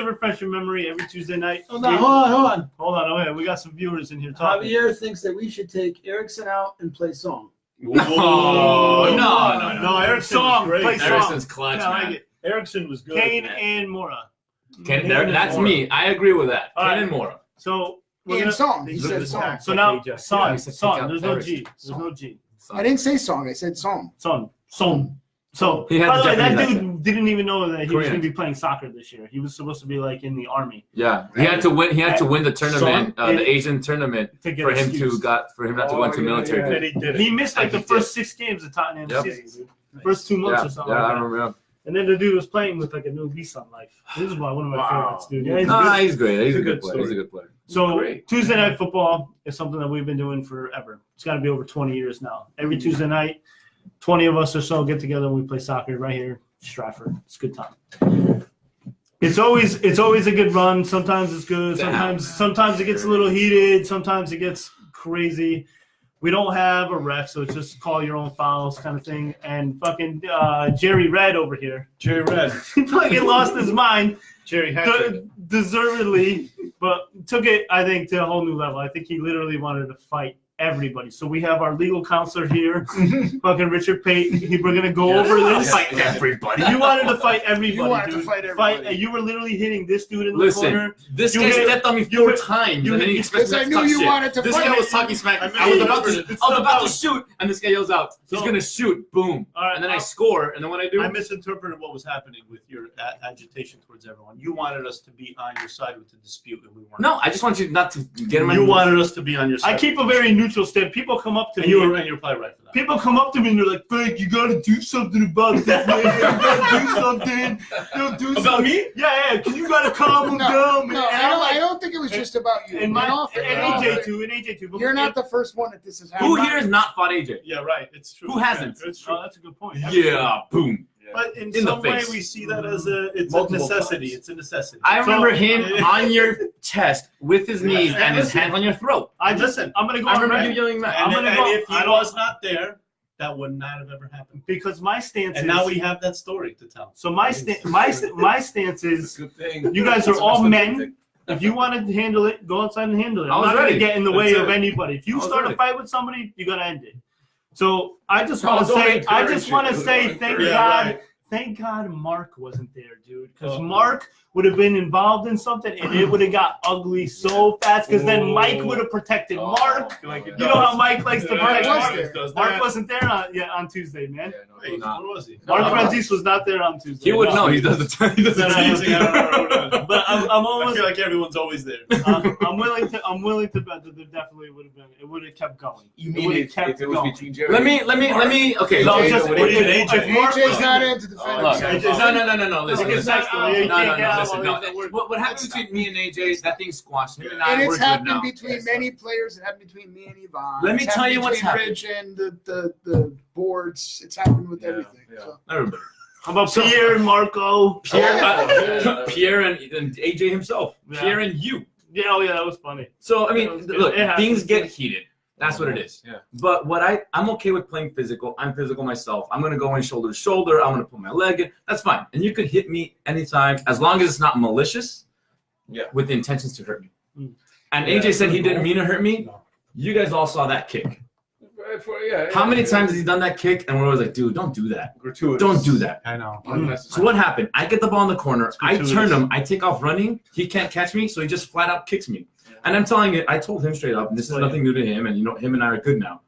refresh your memory. Every Tuesday night. Hold on. Okay, we got some viewers in here talking. Javier thinks that we should take Eriksson out and play Song. Oh, no. Eriksson was great. play Song. Ericsson's clutch, Yeah, I like man. it. Eriksson was good. Kane man. and Mora. That's me. I agree with that. All Kane right. and Mora. So we're And gonna. Song. He said Song. So now, Yeah, Son. he said pick out There's no first. G. There's no G. I didn't say Song. I said Song. Son. So, He had by the the way, that Japanese dude didn't even know that he was Korean. going to be playing soccer this year. He was supposed to be like in the army Yeah, he had to win. He had to win the tournament, Son, the Asian tournament, to get for him excused. for him not to go into military. And he did it. He missed like He the first 6 games of Tottenham Yep. season, dude. First 2 months Yeah, or something. yeah, like I that. remember. And then the dude was playing with like a new lease on life. This is one of my favorites, dude. Yeah, he's Nah, good. he's great. He's a It's a good good player. He's a story. good player. So Great. Tuesday night football is something that we've been doing forever. It's got to be over 20 years now. Every Tuesday night, 20 of us or so get together and we play soccer right here, Stratford. It's a good time. It's always a good run. Sometimes it's good. Sometimes it gets a little heated. Sometimes it gets crazy. We don't have a ref, so it's just call your own fouls kind of thing. And fucking Jerry Red over here, Jerry Red. he fucking lost his mind. Jerry Hattrick. Deservedly, but took it, I think, to a whole new level. I think he literally wanted to fight everybody. So we have our legal counselor here, fucking Richard Pate. We're gonna go over this. Fight everybody. You wanted to fight everybody. You wanted to dude. fight everybody. You were literally hitting this dude in the Listen, corner. this You guy hit- stepped on me you 4 hit- times, you and then he hit- expects Because me I to knew talk you shit. wanted to This fight. guy was talking smack. I mean, I was you about remembered it. to shoot, and this guy yells out, "He's So- gonna shoot!" Boom, All right, and then I score, and then what I do? I misinterpreted what was happening with your agitation towards everyone. You wanted us to be on your side with the dispute, and we weren't. No, I just want you not to get in my. You wanted us to be on your side. I keep a very neutral stand. People come up to and me. you're probably right for that. People come up to me and they're like, Frank, you gotta do something about this, man. You gotta do something. Do About something. me? Yeah, because you gotta calm them down, man. No, And I'm I like, don't think it was just about you. and Get off it. AJ too. But You're not the first one that this has Who happened. here has not fought AJ? Yeah, right. It's true. Who hasn't? Yeah, it's true. Oh, that's a good point. Yeah, boom. But in In the some way, face. we see that as a Multiple necessity. times. It's a necessity. I remember So- him on your chest with his knees and his hands on your throat. I'm gonna go I on remember record. you yelling that. I'm gonna and go- if he I don't- was not there, that would not have ever happened. Because my stance And is now we have that story to tell. so my stance is Good thing. you guys are That's all a good men. thing. If you want to handle it, go outside and handle it. I I'm was not gonna ready. get in the That's way it. of anybody. If you I was start a ready. fight with somebody, you gotta end it. So I just No, want to don't say, I encourage just it. want to Don't say, encourage thank it. God, right. thank God Mark wasn't there, dude. Because Oh. Mark would have been involved in something, and it would have got ugly so fast. Because then Mike would have protected Oh, Mark. Like it You know how Mike likes to Yeah, protect Mark Mark. was there. Mark wasn't there on Tuesday, man. Yeah, no, Wait, no. where was he? Mark No. Francis was not there on Tuesday. He would No. know. He does the time. He does the No, team. I don't know. But I'm I almost. feel like everyone's always there. I'm willing to bet that there definitely would have been. It would have kept going. You It mean would've if kept it was going. between Jerry? Let me. Okay. No, AJ just would- even if AJ. Mark AJ's was not in to defend Oh, himself. okay. No. Listen. Because listen. next one, you can't get out Listen. while No. he's at work. What happened between me and AJ? That thing squashed. Him and I. And We're it's good happened now. between Yes, many players. It happened between me and Yvonne. Let me It's tell happened you what's between happened. Rich and the boards. It's happened with Yeah, everything. yeah. So. Everybody. How about Pierre and Marco? Pierre and AJ himself. Yeah. Pierre and you. Yeah, oh yeah, that was funny. So I That mean, was good. look, It happens. things get heated. That's what it is. Yeah. But I'm okay with playing physical. I'm physical myself. I'm gonna go in shoulder to shoulder. I'm gonna put my leg in. That's fine. And you could hit me anytime as long as it's not malicious. Yeah. With the intentions to hurt me. Mm. And Yeah, AJ said he cool. didn't mean to hurt me. No. You guys all saw that kick. Yeah, How many times has he done that kick? And we're always like, dude, don't do that. Gratuitous. Don't do that. I know. So what happened? I get the ball in the corner. I gratuitous. turn him. I take off running. He can't catch me, so he just flat out kicks me. And I'm telling you, I told him straight up, and this is nothing new to him, and him and I are good now.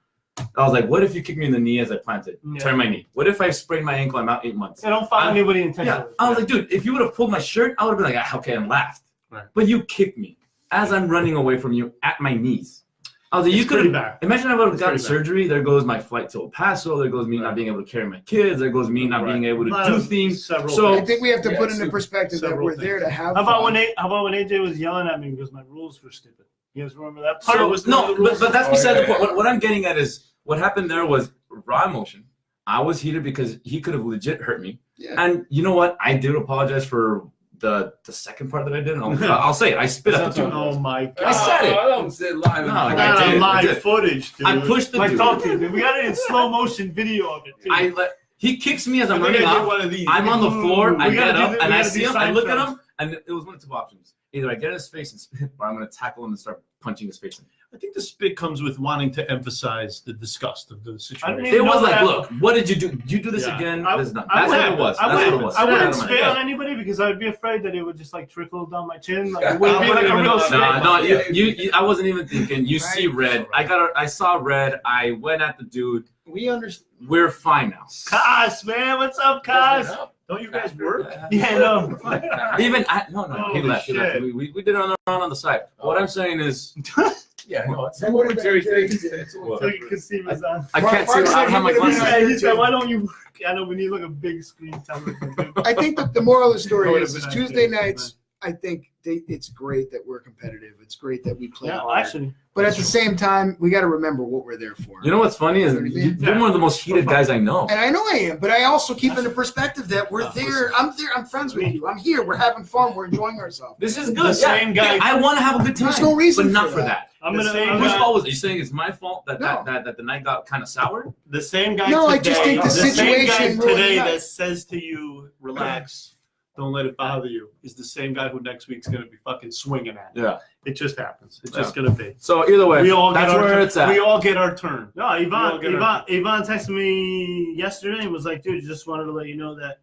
I was like, what if you kick me in the knee as I planted? Yeah. Turn my knee. What if I sprain my ankle? I'm out 8 months. I don't find anybody Yeah, intentionally. I was like, dude, if you would have pulled my shirt, I would have been like, okay, and laughed. Right. But you kicked me as I'm running away from you at my knees. I was like, you It's could pretty have. bad. Imagine I would have It's gotten pretty bad. surgery. There goes my flight to El Paso. There goes me not being able to carry my kids. There goes me not being able to do things. Several So- I things. think we have to Yeah, put into super. perspective that Several we're there to have How about fun. when AJ was yelling at me because my rules were stupid? You guys remember that? So, was no, but that's beside the yeah, point. What I'm getting at is what happened there was raw emotion. I was heated because he could have legit hurt me. Yeah. And you know what? I did apologize for the second part that I did. And I'll say it. I spit at the dude. Oh my god! I said it. I don't say live. No, I I got did. on I live did. footage, dude. I pushed the Like dude. talk to you, dude. We got it in slow motion video of it too. He kicks me as I'm I think running I did off. one of these. I'm on the floor. I We gotta get do up the- and we I gotta see do him. I look at Seinfeld. him, and it was one of two options. Either I get in his face and spit, or I'm going to tackle him and start punching his face in. I think the spit comes with wanting to emphasize the disgust of the situation. You It was know like, that- look, what did you do? Did you do this Yeah. again? I- This is done. I That's what it wouldn't- was. I That's what it wouldn't- was. I wouldn't Yeah. spit on anybody because I'd be afraid that it would just like trickle down my chin. Like it I wouldn't be like a wouldn't real even- spit. No, Yeah. you, I wasn't even thinking. You see red. I saw red. I went at the dude. We understand. We're fine now. Kaz, man, what's up, Kaz? Don't you guys work? Yeah, no. Even no, he Holy left. He left. shit. We did it on the side. What I'm saying is, Yeah, no, it's a What did momentary that- thing. It's So you can see what's on. I can't see. Mark I said don't have my he would've glasses. been Yeah, he said, why don't you work? I know we need like a big screen television. I think the moral of the story That is would've been Tuesday ideal. nights. I think it's great that we're competitive. It's great that we play Yeah, hard. actually. But at the same time, we got to remember what we're there for. You know what's funny is you're one of the most heated guys I know. And I know I am, but I also keep in the perspective that we're there. I'm there. I'm friends with you. I'm here. We're having fun. We're enjoying ourselves. This is The good. same guy. Yeah, I want to have a good time. There's no reason but not for for that. that. I'm The gonna. same I'm Whose gonna- fault was it? You saying it's my fault that No. that the night got kind of sour? The same guy No, today, I just think the same situation guy ruined today the night. that says to you, relax, don't let it bother you, is the same guy who next week's going to be fucking swinging at you. Yeah. It just happens. It's just going to be. So either way, We all get that's our where turn. it's at. We all get our turn. No, We all Yvonne get our- texted me yesterday and was like, dude, just wanted to let you know that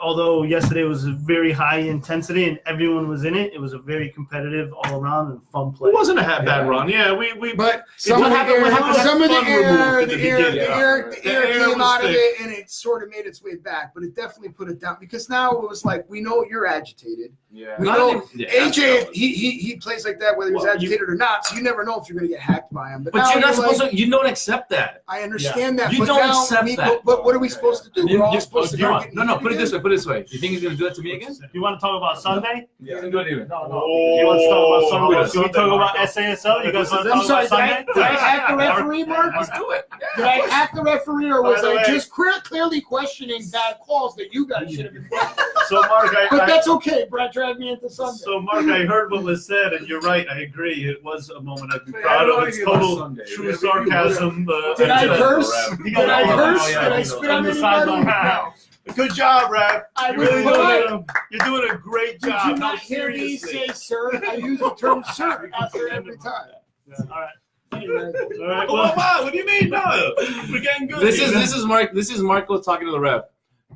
although yesterday was a very high intensity and everyone was in it, it was a very competitive all around and fun play. It wasn't a bad run. Yeah, we But some what of the happened- air, what happened- some of the fun air, removed the in the air, beginning. the air, The the air air came was out of thick. it, and it sort of made its way back. But it definitely put it down because now it was like we know you're agitated. Yeah. We I know don't even- AJ. He plays like that whether he's Well, agitated or not. So you never know if you're going to get hacked by him. But now you're not supposed like, to. You don't accept that. I understand that. You but don't now accept we, that. But what are we supposed to do? We're all supposed to you not get no. heated Put it again? this way. Put it this way. You think he's gonna do that to me again? You want to talk about Sunday? He's gonna do it even. No. You want to talk about Sunday? Oh, You want to talk about SASL? You guys want to I'm talk sorry. about Did Sunday? I hack the referee, Mark? Let's do it. Did I hack the referee, or was By the I way- just clearly questioning bad calls that you guys should have been playing? So Mark, But that's okay. Brad dragged me into Sunday. So Mark, I heard what was said, and you're right. I agree. It was a moment I'd be Yeah, I proud don't of. wanna It's get about total Sunday. true Whatever you sarcasm. Did I curse? You Did got I all- curse? oh, yeah, Did I you spit know. on On the anybody? sideline. No. Good job, Rap. I You're was really polite. you're doing a great Did job. you No, not hear me seriously. say sir? I use the term sir after every time. All right. Anyway, All right. Oh, Well, wow, what do you mean? No, we're getting good. This here. is Marco talking to the ref.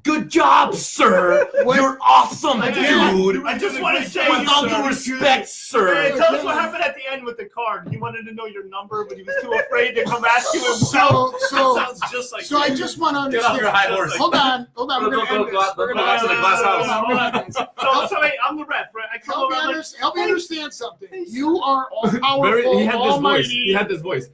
Good job, sir. What- You're awesome, I dude. just want to say, With all sir, due respect, Hey, sir. tell us what happened at the end with the card. He wanted to know your number, but he was too afraid to come ask you himself. so That sounds just like so I you. just want to Get off your understand. high horse. Hold on. We're Go, gonna go, end go, this. go, We're go gonna back to the glass house. So wait, I'm the ref, right? I come Help over. me, I'm like, help me understand something. You are all powerful, He had this voice. almighty. He had this voice.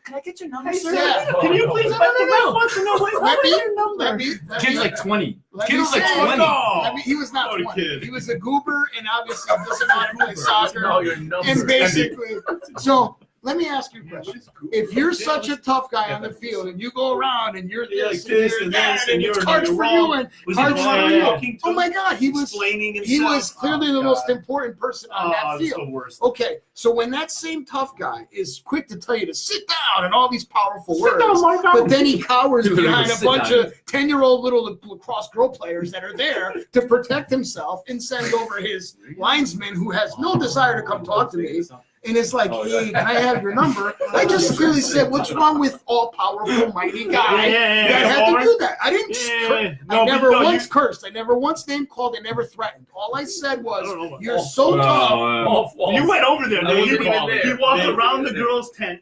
Can I get your number, hey, sir? sir, Yeah. can you please No, let the no, no. ref want to know what Let is me- your number? Kid's like 20. Let Kid me was like say- 20. He was not Oh, the 20. kid. He was a goober and obviously doesn't want to play soccer. No, your number. And basically, so let me ask you a question. If you're such a tough guy on the field and you go around and you're Yeah, this like this and and you're that this, and and it's you're cards for wrong. you and Was he cards for lying, you. talking to Oh him, my God, he was explaining he himself? was clearly Oh, the most God. important person on Oh, that it's field. the worst. Okay, so when that same tough guy is quick to tell you to sit down and all these powerful Sit words, down, Marco. but then he cowers He literally behind a goes, "Sit bunch down." of 10-year-old little lacrosse girl players that are there to protect himself and send over his linesman who has no desire to come talk to me. And it's like, hey, can I have your number? I just clearly said, what's wrong with all-powerful, mighty guy that had to do that? I didn't I never once cursed. I never once name called. I never threatened. All I said was, you're so tough. You went over there, I man. wasn't even You there. walked Yeah, around yeah, the yeah. girl's tent.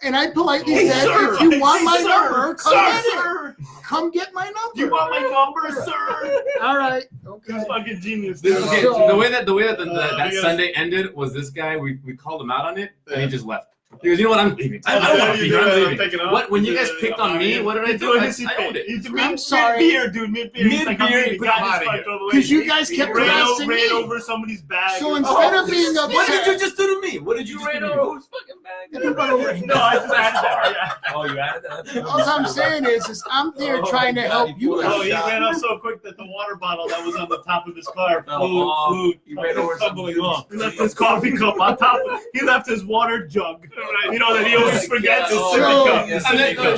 And I politely Hey, said, sir. if you want Hey, my sir. number, come Sir, get it. sir. Come get my number. You want my number, sir? All right. Okay. Fucking genius. This, dude. okay, So- the way that that yes. Sunday ended was this guy. We called him out on it, and he just left. He goes, you know what? I'm leaving. Oh, I don't yeah, want to be you here. did I'm it. leaving. Taking off. What? When you You guys did it. picked on me, what did I He's do? doing I his owned it. He's I'm sorry. Mid-beer, dude. Mid-beer. He's like, I'm Mid-beer, leaving. put Got him his outta fucked here. over. Because you guys kept ran harassing ran me. over somebody's bag. So instead of being What did upset, you just do to me? What did you just do to me? Whose fucking bag? You run over him. No, I just added that. Oh, you added that? all I'm saying is I'm there Oh, trying to God, help he you pulled Oh, out guys. he shot. ran up so quick that the water bottle that was on the top of his car Oh, flew he ran over some tumbling dude's- off. He left his coffee cup on top. He left his water jug Right. You know that he always forgets. Do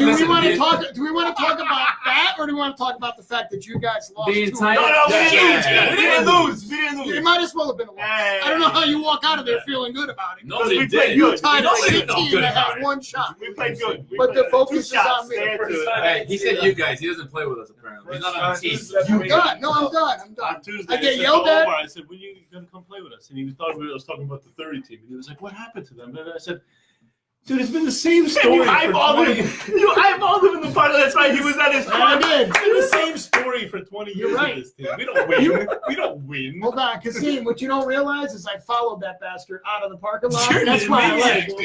we want to talk? Do we want to talk about that, or do we want to talk about the fact that you guys lost? The 2-1? entire- No, we didn't lose. Yeah. We didn't lose. We didn't lose. It might as well have been a loss. Hey. I don't know how you walk out of there feeling good about it. Nobody We did. played You good. tied a Nobody shit felt team good that about had it. one shot. We played good. But the focus is on me. Hey, he said you guys. He doesn't play with us apparently. He's not on the team. I'm done. No, I'm done. I'm done. On Tuesday, I get said yelled to at. Omar, I said, when are you going to come play with us? And he thought I was talking about the 30 team. And he was like, what happened to them? And I said, dude, it's been the same story. You for eyeballed 20 him. You eyeballed him in the final. That's right. He was at his I did. It's been the same story for 20 years You're right. with this team. We don't win. We don't win. Hold on, Kasim. What you don't realize is I followed that bastard out of the parking lot. You're That's an why I maniac, left.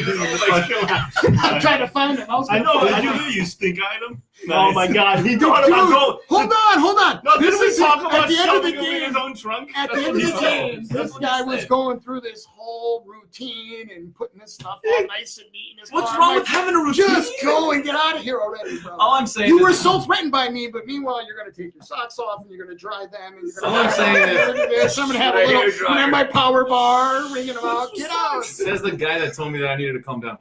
dude. I'm trying to find him. I know. Find Did him. you stink item? Oh my God. He Dude, thought about going. hold on. No, This didn't we is talk at about the end of the shoving him in game. his own trunk? At the That's end what of he the said. game, That's this what he guy was said. going through this whole routine and putting this stuff all nice and neat in his What's car. wrong I'm with having a like, routine? just go and get out of here already, bro. All I'm saying You were is- so threatened by me, but meanwhile, you're going to take your socks off and you're going to dry them. And you're All going I'm saying is- I'm going to have a Right little, here, I'm gonna have my power bar ringing them out. Get out. Says the guy that told me that I needed to calm down.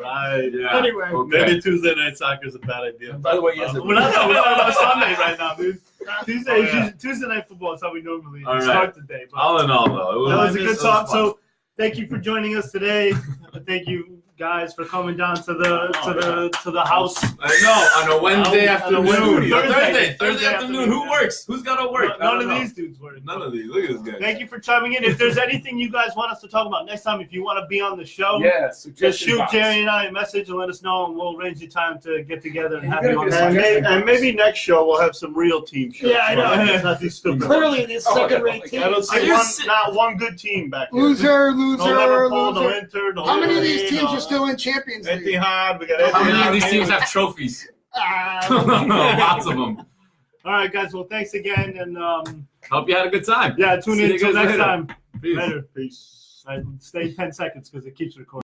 Right. Yeah. Anyway. Okay. Maybe Tuesday night soccer is a bad idea. By the way, yes, We're not talking about Sunday right now, dude. Oh, yeah. Tuesday night football is how we normally All right. start the day. But All in all, though, that was a it good was talk. fun. So thank you for joining us today. Thank you guys for coming down to the house. I know on a Wednesday afternoon. Thursday Thursday afternoon. Who works? Who's got to work? I None don't of know. these dudes work. None of these. Look at this guy. Thank you for chiming in. If there's anything you guys want us to talk about next time, if you want to be on the show, Yes. just shoot Jerry and I a message and let us know, and we'll arrange the time to get together and You have gotta you on get the a show. And maybe next show we'll have some real team shows. Yeah, I know. It's not these stupid. Clearly, this second-rate team. I don't Are see you not one good team back here. Loser, No Liverpool, no loser. Inter, no How many of these Italy, teams no are still in Champions League? Etihad, we got How many of Etihad. these teams have trophies? Ah, Lots of them. All right, guys. Well, thanks again, and Hope you had a good time. yeah, tune See in you until guys next later. time. Peace. Later. Peace. Stay 10 seconds because it keeps recording.